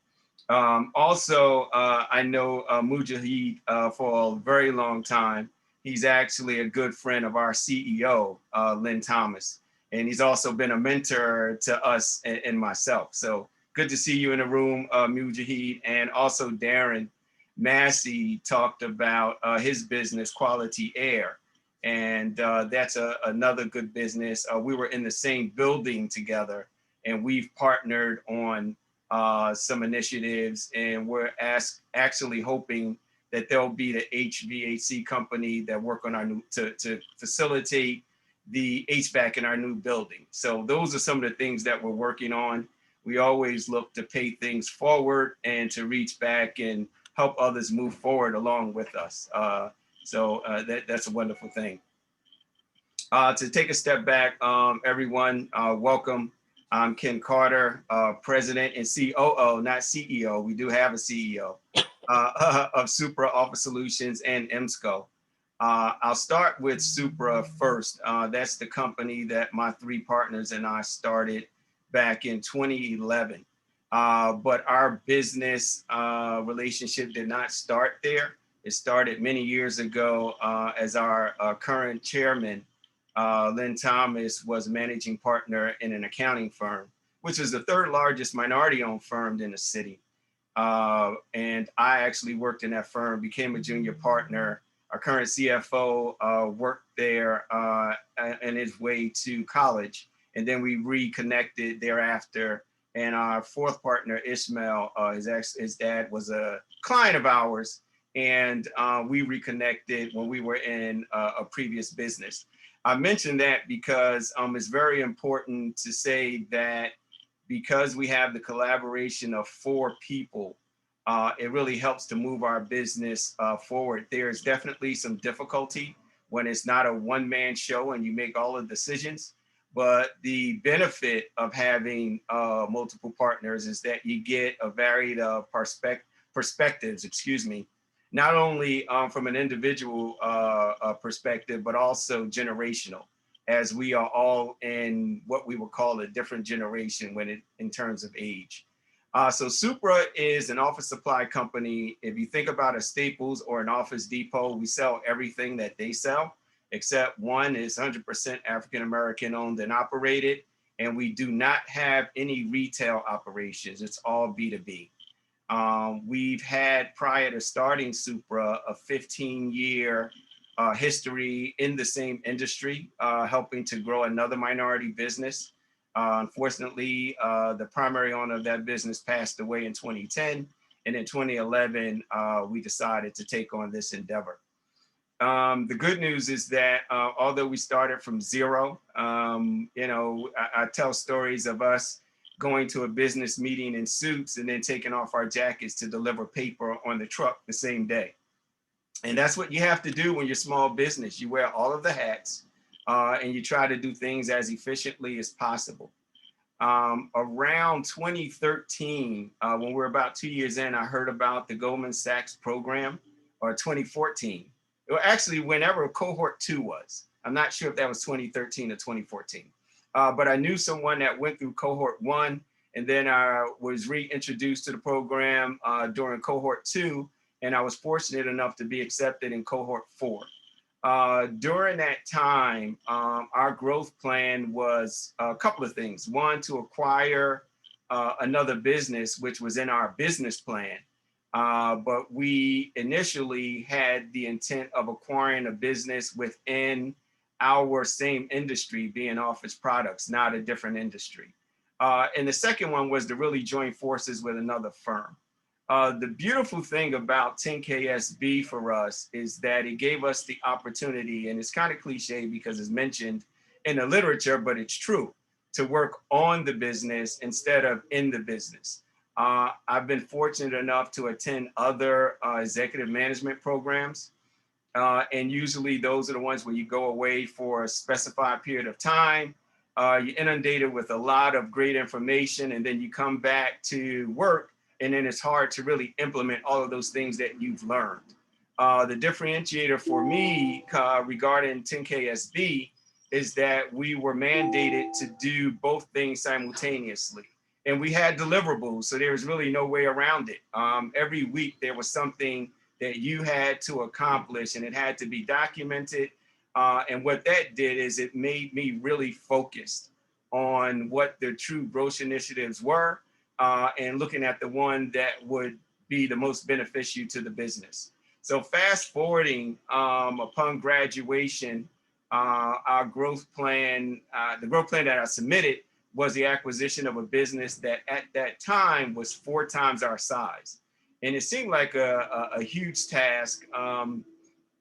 Also, I know Mujahid for a very long time. He's actually a good friend of our CEO, Lynn Thomas. And he's also been a mentor to us and myself. So good to see you in the room, Mujahid. And also Darren Massey talked about his business, Quality Air. And that's another good business. We were in the same building together, and we've partnered on some initiatives, and we're actually hoping that there'll be the HVAC company that work on our new, to facilitate the HVAC in our new building. So those are some of the things that we're working on. We always look to pay things forward and to reach back and help others move forward along with us. So that's a wonderful thing. To take a step back, everyone, welcome. I'm Ken Carter, President and COO, not CEO. We do have a CEO of Supra Office Solutions and Emsco. I'll start with Supra first. That's the company that my three partners and I started back in 2011. But our business relationship did not start there. It started many years ago as our current chairman, Lynn Thomas, was managing partner in an accounting firm, which is the third largest minority-owned firm in the city. And I actually worked in that firm, became a junior partner. Our current CFO worked there on his way to college. And then we reconnected thereafter. And our fourth partner, Ishmael, his dad was a client of ours. And we reconnected when we were in a previous business. I mentioned that because it's very important to say that because we have the collaboration of four people, it really helps to move our business forward. There's definitely some difficulty when it's not a one-man show and you make all the decisions. But the benefit of having multiple partners is that you get a varied perspectives, not only from an individual perspective, but also generational, as we are all in what we would call a different generation in terms of age. So Supra is an office supply company. If you think about a Staples or an Office Depot, we sell everything that they sell, except one is 100% African-American owned and operated. And we do not have any retail operations. It's all B2B. We've had, prior to starting Supra, a 15-year history in the same industry, helping to grow another minority business. Unfortunately, the primary owner of that business passed away in 2010. And in 2011, we decided to take on this endeavor. The good news is that although we started from zero, I tell stories of us going to a business meeting in suits and then taking off our jackets to deliver paper on the truck the same day. And that's what you have to do when you're small business. You wear all of the hats and you try to do things as efficiently as possible. Around 2013, when we're about 2 years in, I heard about the Goldman Sachs program, or 2014. Well, actually, whenever cohort 2 was. I'm not sure if that was 2013 or 2014. But I knew someone that went through cohort 1 And then I was reintroduced to the program during cohort 2, and I was fortunate enough to be accepted in cohort 4. During that time, our growth plan was a couple of things. One, to acquire another business, which was in our business plan. But we initially had the intent of acquiring a business within our same industry, being office products, not a different industry. And the second one was to really join forces with another firm. The beautiful thing about 10KSB for us is that it gave us the opportunity, and it's kind of cliche because it's mentioned in the literature, but it's true, to work on the business instead of in the business. I've been fortunate enough to attend other executive management programs. And usually those are the ones where you go away for a specified period of time. You're inundated with a lot of great information, and then you come back to work, and then it's hard to really implement all of those things that you've learned. The differentiator for me regarding 10KSB is that we were mandated to do both things simultaneously. And we had deliverables, so there was really no way around it. Every week there was something that you had to accomplish, and it had to be documented. And what that did is it made me really focused on what the true growth initiatives were, and looking at the one that would be the most beneficial to the business. So fast forwarding, upon graduation, our growth plan, the growth plan that I submitted was the acquisition of a business that at that time was 4 times our size. And it seemed like a huge task.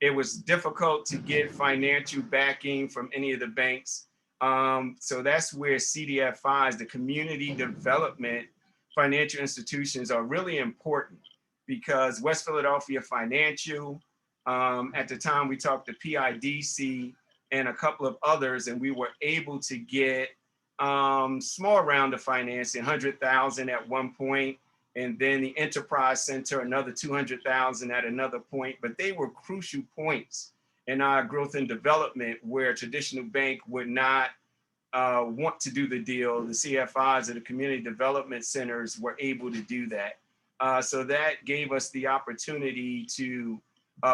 It was difficult to get financial backing from any of the banks. So that's where CDFIs, the community development financial institutions, are really important, because West Philadelphia Financial, at the time we talked to PIDC and a couple of others, and we were able to get small round of financing, 100,000 at one point, and then the Enterprise Center, another 200,000 at another point. But they were crucial points in our growth and development where a traditional bank would not want to do the deal. The CFIs or the community development centers were able to do that. So that gave us the opportunity to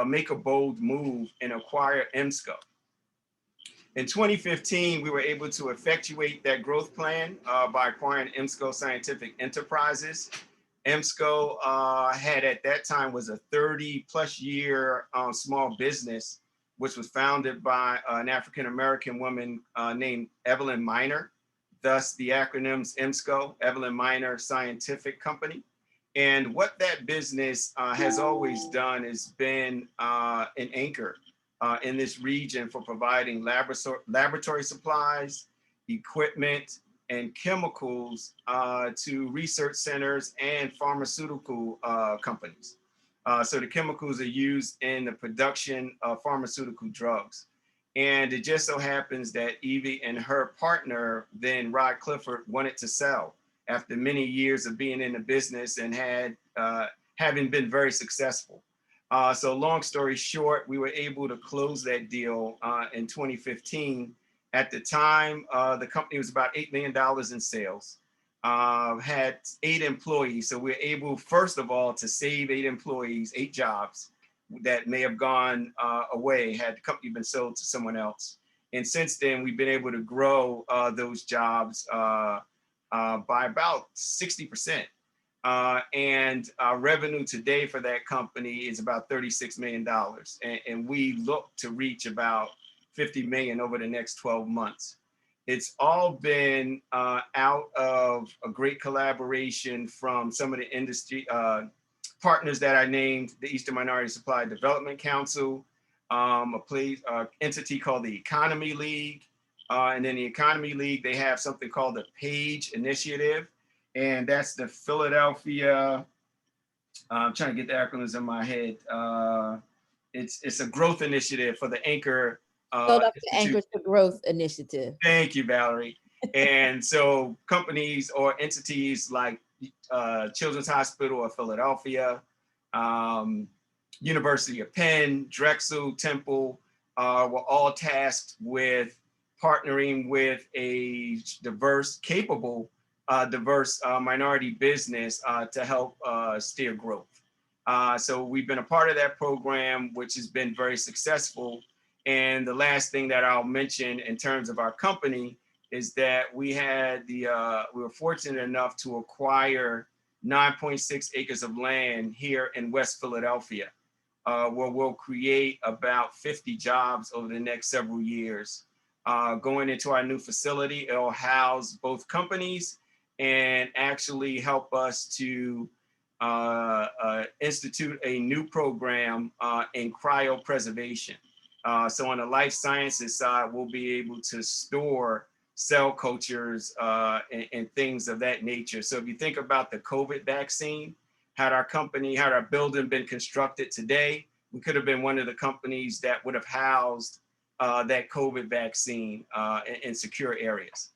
make a bold move and acquire Emsco. In 2015, we were able to effectuate that growth plan by acquiring Emsco Scientific Enterprises. Emsco had at that time was a 30+ year small business, which was founded by an African-American woman named Evelyn Miner, thus the acronyms Emsco, Evelyn Miner Scientific Company. And what that business has always done is been an anchor in this region for providing laboratory supplies, equipment, and chemicals to research centers and pharmaceutical companies. So the chemicals are used in the production of pharmaceutical drugs. And it just so happens that Evie and her partner, then Rod Clifford, wanted to sell after many years of being in the business and having been very successful. So long story short, we were able to close that deal in 2015. At the time, the company was about $8 million in sales, had 8 employees. So we were able, first of all, to save 8 employees, 8 jobs that may have gone away had the company been sold to someone else. And since then, we've been able to grow those jobs by about 60%. And our revenue today for that company is about $36 million. And we look to reach about 50 million over the next 12 months. It's all been out of a great collaboration from some of the industry partners that I named, the Eastern Minority Supply Development Council, entity called the Economy League. And then the Economy League, they have something called the PAGE Initiative. And that's the Philadelphia, I'm trying to get the acronyms in my head. It's a growth initiative for the Anchor. Philadelphia Anchors for Growth Initiative. Thank you, Valerie. And so companies or entities like Children's Hospital of Philadelphia, University of Penn, Drexel, Temple, were all tasked with partnering with a diverse, capable diverse minority business to help steer growth. So we've been a part of that program, which has been very successful. And the last thing that I'll mention in terms of our company is that we were fortunate enough to acquire 9.6 acres of land here in West Philadelphia, where we'll create about 50 jobs over the next several years. Going into our new facility, it'll house both companies and actually help us to institute a new program in cryopreservation. So on the life sciences side, we'll be able to store cell cultures and things of that nature. So if you think about the COVID vaccine, had our building been constructed today, we could have been one of the companies that would have housed that COVID vaccine in secure areas.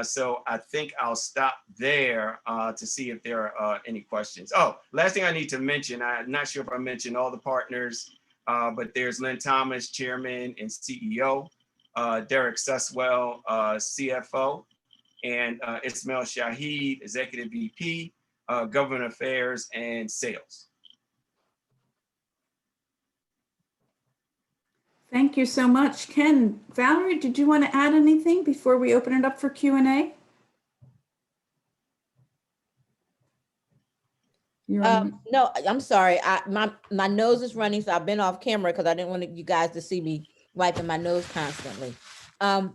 So I think I'll stop there to see if there are any questions. Oh, last thing I need to mention, I'm not sure if I mentioned all the partners, but there's Lynn Thomas, Chairman and CEO, Derek Susswell, CFO, and Ismail Shahid, Executive VP, Government Affairs and Sales. Thank you so much, Ken. Valerie, did you want to add anything before we open it up for Q&A? No, I'm sorry. My nose is running, so I've been off camera because I didn't want you guys to see me wiping my nose constantly. I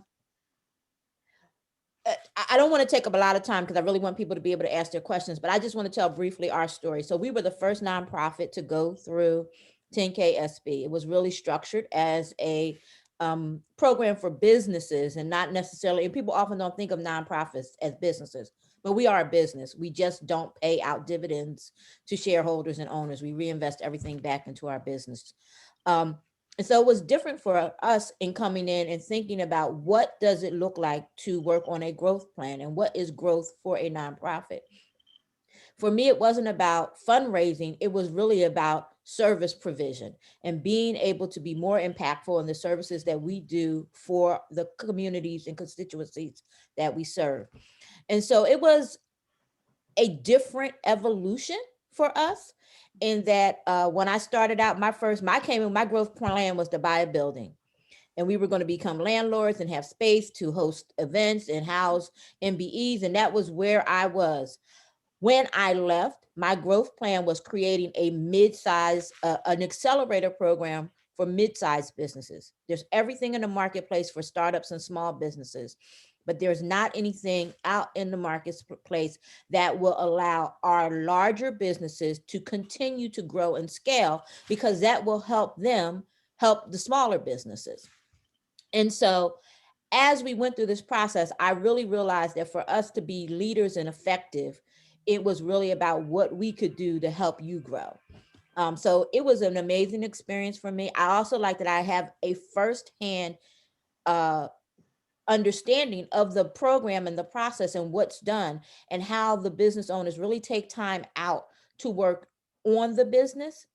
don't want to take up a lot of time because I really want people to be able to ask their questions, but I just want to tell briefly our story. So we were the first nonprofit to go through 10K SB. It was really structured as a program for businesses and not necessarily, and people often don't think of nonprofits as businesses, but we are a business. We just don't pay out dividends to shareholders and owners. We reinvest everything back into our business. And so it was different for us in coming in and thinking about what does it look like to work on a growth plan and what is growth for a nonprofit. For me, it wasn't about fundraising. It was really about service provision and being able to be more impactful in the services that we do for the communities and constituencies that we serve. And so it was a different evolution for us in that when I started out, my growth plan was to buy a building. And we were going to become landlords and have space to host events and house MBEs. And that was where I was. When I left, my growth plan was creating a mid-size, an accelerator program for mid-sized businesses. There's everything in the marketplace for startups and small businesses, but there's not anything out in the marketplace that will allow our larger businesses to continue to grow and scale, because that will help them help the smaller businesses. And so as we went through this process, I really realized that for us to be leaders and effective, it was really about what we could do to help you grow. So it was an amazing experience for me. I also like that I have a firsthand understanding of the program and the process and what's done and how the business owners really take time out to work on the business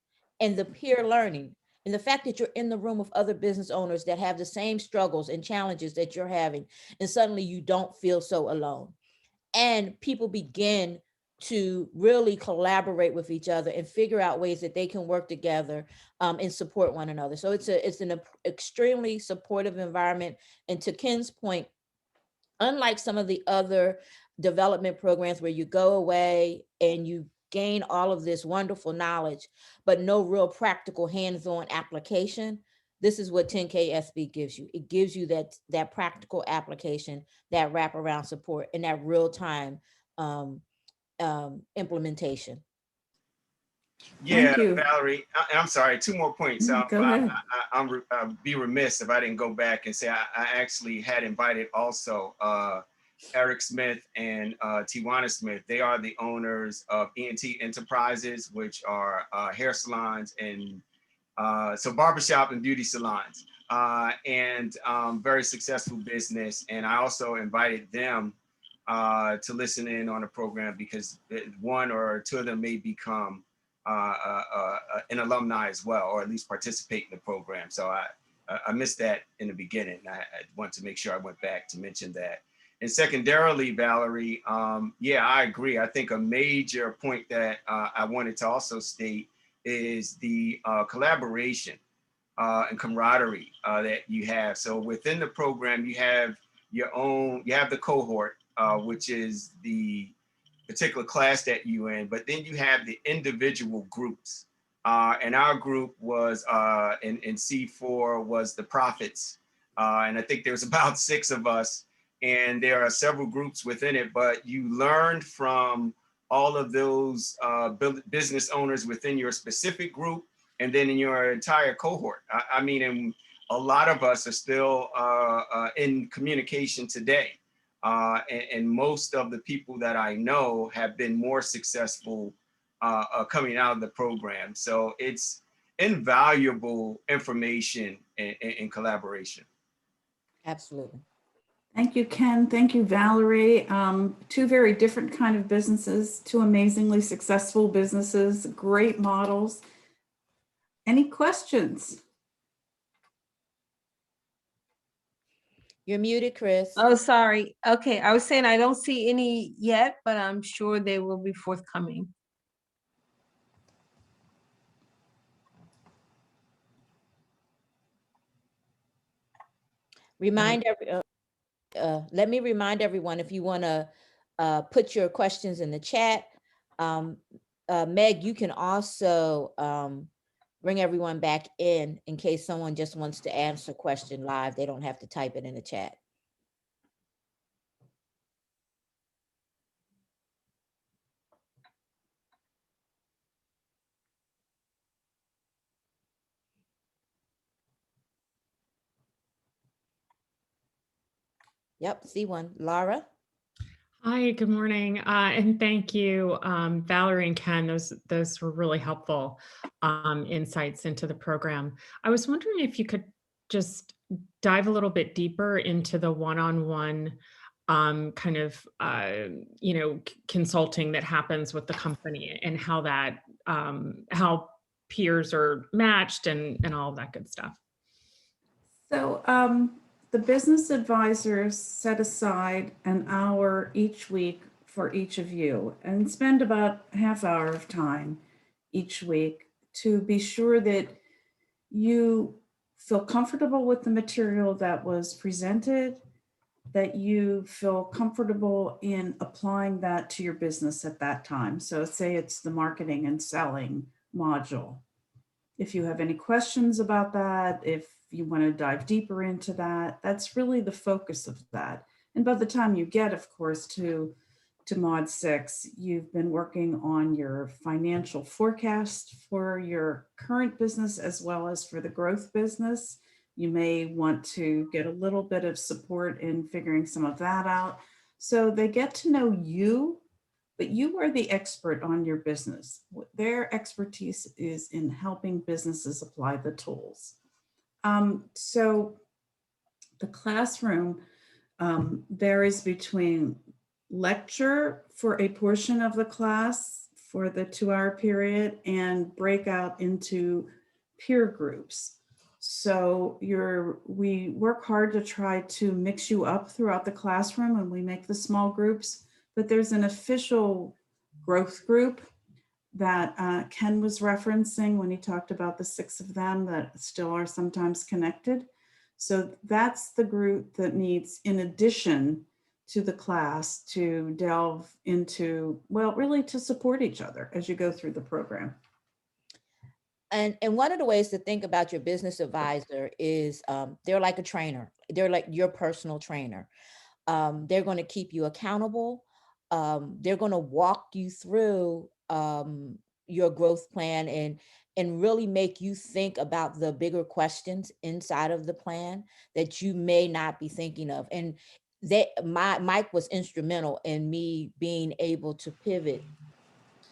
and the peer learning. And the fact that you're in the room with other business owners that have the same struggles and challenges that you're having, and suddenly you don't feel so alone. And people begin to really collaborate with each other and figure out ways that they can work together and support one another. So it's an extremely supportive environment. And to Ken's point, unlike some of the other development programs where you go away and you gain all of this wonderful knowledge, but no real practical hands-on application, this is what 10K SB gives you. It gives you that practical application, that wraparound support, and that real-time implementation. Yeah, Valerie, I'm sorry, 2 more points. Go ahead. I'd be remiss if I didn't go back and say I actually had invited also Eric Smith and Tiwana Smith. They are the owners of ENT Enterprises, which are hair salons and so barbershop and beauty salons, and very successful business. And I also invited them to listen in on the program because 1 or 2 of them may become an alumni as well, or at least participate in the program. So I missed that in the beginning. I want to make sure I went back to mention that. And secondarily, Valerie, yeah, I agree. I think a major point that I wanted to also state is the collaboration and camaraderie that you have. So within the program, you have your own, you have the cohort, which is the particular class that you in, but then you have the individual groups. And our group was in C4 was the prophets. And I think there's about 6 of us, and there are several groups within it, but you learned from all of those business owners within your specific group, and then in your entire cohort. I mean, and a lot of us are still in communication today. And most of the people that I know have been more successful coming out of the program. So it's invaluable information and collaboration. Absolutely. Thank you, Ken. Thank you, Valerie. 2 very different kind of businesses, 2 amazingly successful businesses, great models. Any questions? You're muted, Chris. Oh, sorry. Okay, I was saying I don't see any yet, but I'm sure they will be forthcoming. Let me remind everyone, if you want to put your questions in the chat. Meg, you can also bring everyone back in case someone just wants to answer a question live. They don't have to type it in the chat. Yep, see one. Laura? Hi, good morning. And thank you, Valerie and Ken. Those were really helpful insights into the program. I was wondering if you could just dive a little bit deeper into the one-on-one kind of, consulting that happens with the company and how that, how peers are matched and all of that good stuff. So the business advisors set aside an hour each week for each of you and spend about half hour of time each week to be sure that you feel comfortable with the material that was presented, that you feel comfortable in applying that to your business at that time. So say it's the marketing and selling module. If you have any questions about that, if you want to dive deeper into that, that's really the focus of that. And by the time you get, of course, to Mod 6, you've been working on your financial forecast for your current business as well as for the growth business. You may want to get a little bit of support in figuring some of that out. So they get to know you, but you are the expert on your business. Their expertise is in helping businesses apply the tools. So the classroom varies between lecture for a portion of the class for the 2-hour period and breakout into peer groups. So we work hard to try to mix you up throughout the classroom, and we make the small groups, but there's an official growth group that Ken was referencing when he talked about the 6 of them that still are sometimes connected. So that's the group that needs, in addition to the class, to delve into, well, really to support each other as you go through the program. And one of the ways to think about your business advisor is they're like a trainer. They're like your personal trainer. They're going to keep you accountable. They're going to walk you through your growth plan and really make you think about the bigger questions inside of the plan that you may not be thinking of. And Mike was instrumental in me being able to pivot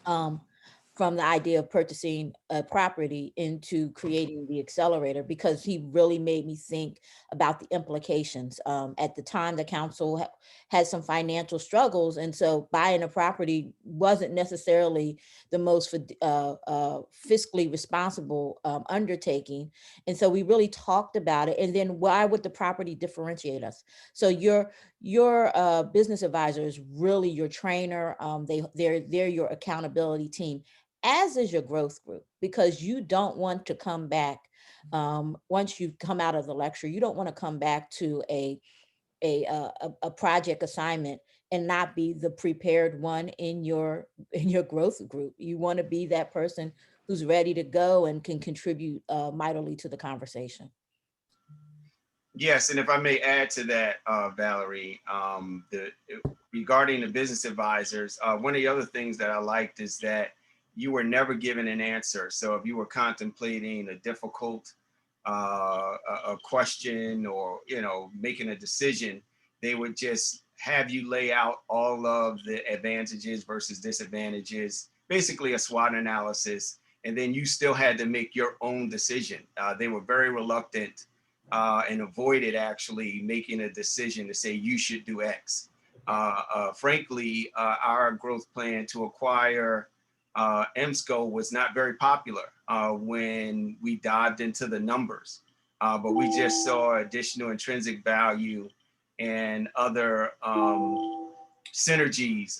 from the idea of purchasing a property into creating the accelerator, because he really made me think about the implications. At the time, the council had some financial struggles, and so buying a property wasn't necessarily the most fiscally responsible undertaking. And so we really talked about it. And then why would the property differentiate us? So your business advisor is really your trainer. They're your accountability team, as is your growth group, because you don't want to come back once you've come out of the lecture. You don't want to come back to a project assignment and not be the prepared one in your growth group. You want to be that person who's ready to go and can contribute mightily to the conversation. Yes, and if I may add to that, Valerie, regarding the business advisors, one of the other things that I liked is that you were never given an answer. So if you were contemplating a difficult a question, or making a decision, they would just have you lay out all of the advantages versus disadvantages, basically a SWOT analysis, and then you still had to make your own decision. They were very reluctant and avoided actually making a decision to say you should do X. Frankly, our growth plan to acquire Emsco was not very popular when we dived into the numbers, but we just saw additional intrinsic value and other synergies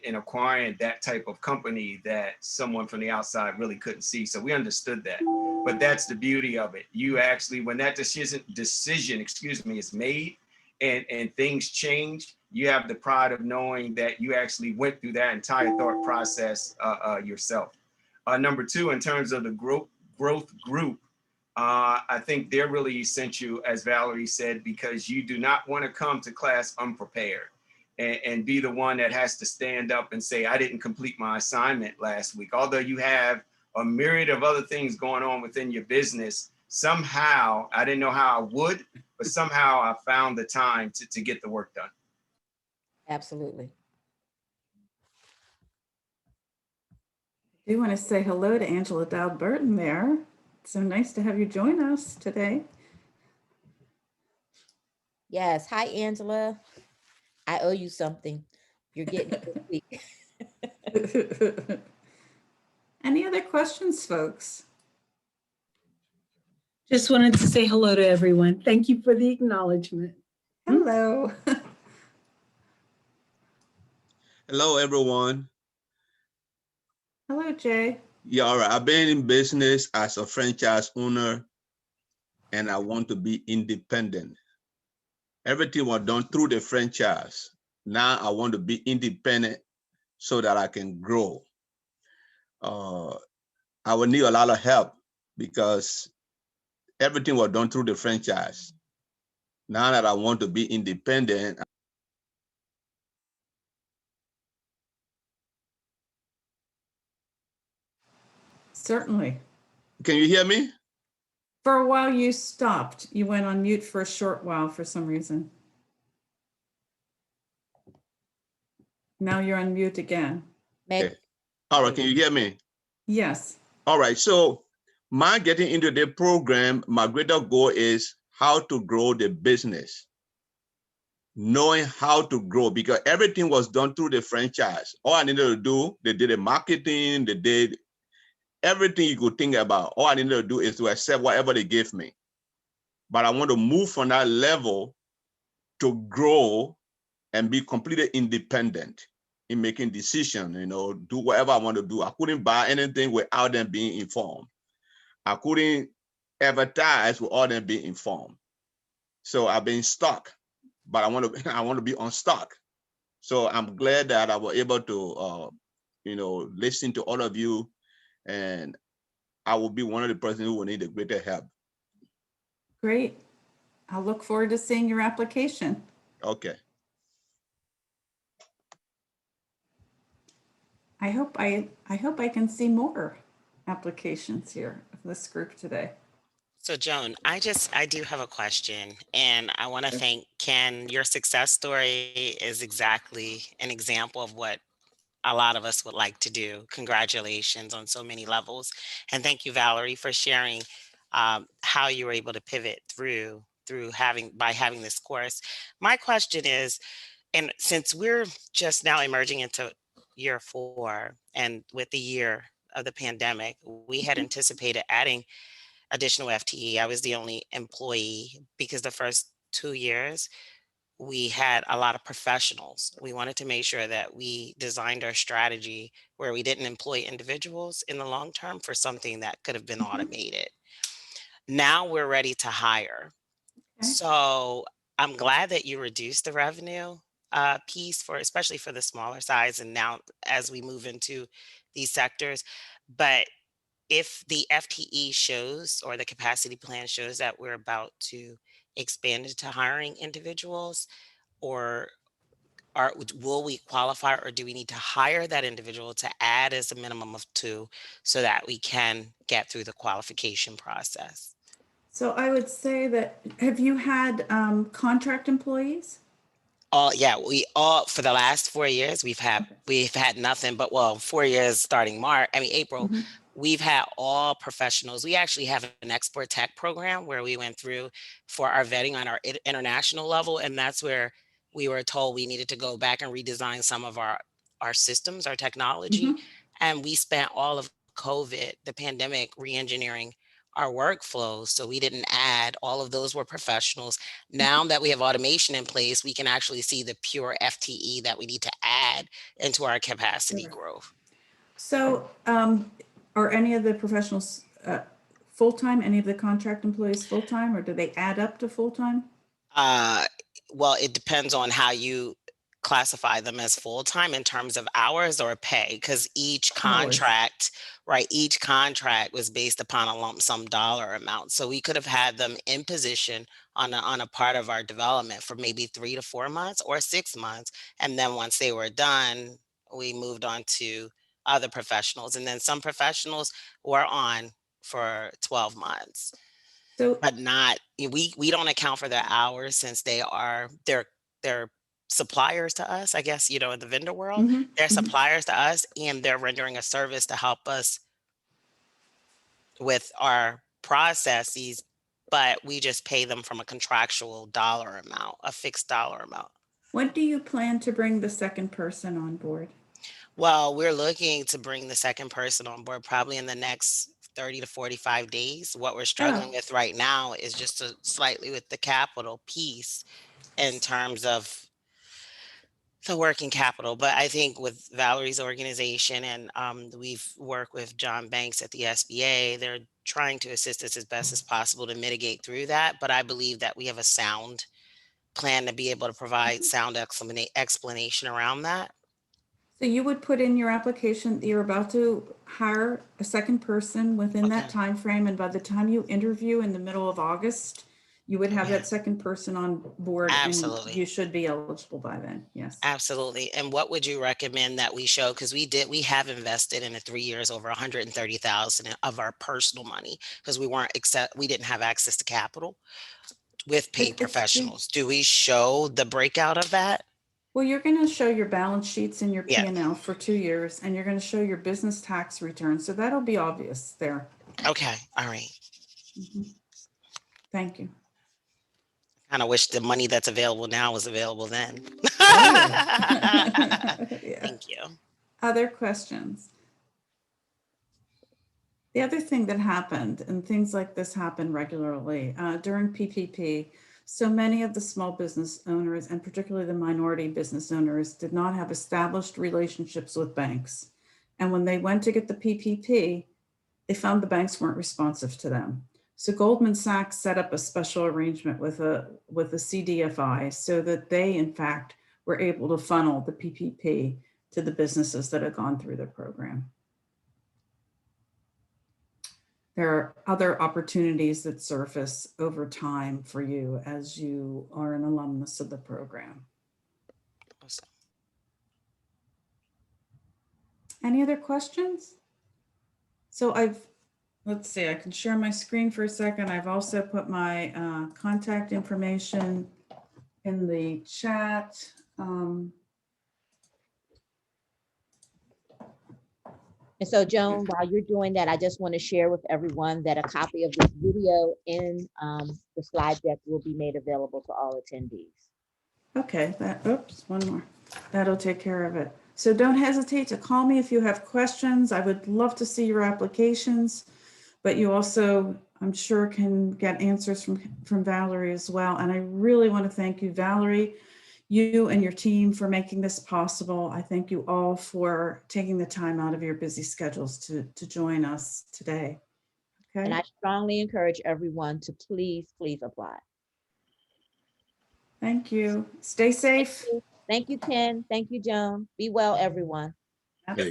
in acquiring that type of company that someone from the outside really couldn't see. So we understood that, but that's the beauty of it. You actually, when that decision, is made and things change, you have the pride of knowing that you actually went through that entire thought process yourself. Number two, in terms of the growth group, I think they're really essential, as Valerie said, because you do not want to come to class unprepared and be the one that has to stand up and say, I didn't complete my assignment last week. Although you have a myriad of other things going on within your business, somehow, I didn't know how I would, but somehow I found the time to get the work done. Absolutely. I do want to say hello to Angela Dowd Burton there. It's so nice to have you join us today. Yes. Hi, Angela. I owe you something. You're getting it this week. Any other questions, folks? Just wanted to say hello to everyone. Thank you for the acknowledgement. Hello. Hello, everyone. Hello, Jay. Yeah, all right. I've been in business as a franchise owner, and I want to be independent. Everything was done through the franchise. Now I want to be independent so that I can grow. I will need a lot of help because everything was done through the franchise. Now that I want to be independent. Certainly. Can you hear me? For a while you stopped. You went on mute for a short while for some reason. Now you're on mute again. Okay. All right, can you hear me? Yes. All right, so my getting into the program, my greater goal is how to grow the business. Knowing how to grow, because everything was done through the franchise. All I needed to do, they did the marketing, they did everything you could think about. All I needed to do is to accept whatever they gave me. But I want to move from that level to grow and be completely independent in making decisions, do whatever I want to do. I couldn't buy anything without them being informed. I couldn't advertise without them being informed. So I've been stuck, but I want to be unstuck. So I'm glad that I was able to, listen to all of you, and I will be one of the persons who will need a greater help. Great. I'll look forward to seeing your application. Okay. I hope I can see more applications here of this group today. So Joan, I do have a question, and I want to thank Ken. Your success story is exactly an example of what a lot of us would like to do. Congratulations on so many levels. And thank you, Valerie, for sharing how you were able to pivot through by having this course. My question is, and since we're just now emerging into year 4, and with the year of the pandemic, we had anticipated adding additional FTE. I was the only employee because the first 2 years we had a lot of professionals. We wanted to make sure that we designed our strategy where we didn't employ individuals in the long term for something that could have been automated. Now we're ready to hire. Okay. So I'm glad that you reduced the revenue piece especially for the smaller size. And now as we move into these sectors, but if the FTE shows or the capacity plan shows that we're about to expand into hiring individuals, or will we qualify, or do we need to hire that individual to add as a minimum of 2 so that we can get through the qualification process? So I would say that, have you had contract employees? Yeah, for the last 4 years, we've had nothing but, 4 years starting April, Mhm. we've had all professionals. We actually have an export tech program where we went through for our vetting on our international level. And that's where we were told we needed to go back and redesign some of our systems, our technology. Mhm. And we spent all of COVID, the pandemic, re-engineering our workflows. So we didn't add, all of those were professionals. Now that we have automation in place, we can actually see the pure FTE that we need to add into our capacity Sure. growth. So are any of the professionals full-time, any of the contract employees full-time, or do they add up to full-time? Well, it depends on how you classify them as full-time in terms of hours or pay, because each contract was based upon a lump sum dollar amount. So we could have had them in position on a part of our development for maybe 3 to 4 months or 6 months. And then once they were done, we moved on to other professionals. And then some professionals were on for 12 months. So, But not, we don't account for their hours since they're suppliers to us, I guess, in the vendor world. mhm, They're mhm. suppliers to us, and they're rendering a service to help us with our processes, but we just pay them from a contractual dollar amount, a fixed dollar amount. When do you plan to bring the second person on board? Well, we're looking to bring the second person on board probably in the next 30 to 45 days. What we're struggling with right now is just slightly with the capital piece in terms of the working capital. But I think with Valerie's organization, and we've worked with John Banks at the SBA, they're trying to assist us as best as possible to mitigate through that. But I believe that we have a sound plan to be able to provide sound explanation around that. So you would put in your application that you're about to hire a second person within that time frame, and by the time you interview in the middle of August, you would have that second person on board, Absolutely. and you should be eligible by then. Yes. Absolutely. And what would you recommend that we show? Because we have invested in the 3 years over 130,000 of our personal money, because we didn't have access to capital with paid professionals. Do we show the breakout of that? Well, you're going to show your balance sheets and your Yeah. P&L for 2 years, and you're going to show your business tax return. So that'll be obvious there. Okay. All right. Mhm. Thank you. Kind of wish the money that's available now was available then. Yeah. Thank you. Other questions? The other thing that happened, and things like this happen regularly, during PPP, so many of the small business owners, and particularly the minority business owners, did not have established relationships with banks. And when they went to get the PPP, they found the banks weren't responsive to them. So Goldman Sachs set up a special arrangement with a CDFI so that they, in fact, were able to funnel the PPP to the businesses that had gone through the program. There are other opportunities that surface over time for you as you are an alumnus of the program. Awesome. Any other questions? So let's see, I can share my screen for a second. I've also put my contact information in the chat. And so Joan, while you're doing that, I just want to share with everyone that a copy of this video in the slide deck will be made available to all attendees. Okay, oops, one more. That'll take care of it. So don't hesitate to call me if you have questions. I would love to see your applications, but you also, I'm sure, can get answers from Valerie as well. And I really want to thank you, Valerie, you and your team, for making this possible. I thank you all for taking the time out of your busy schedules to join us today. Okay. And I strongly encourage everyone to please apply. Thank you. Stay safe. Thank you, Ken. Thank you, Joan. Be well, everyone. Hey.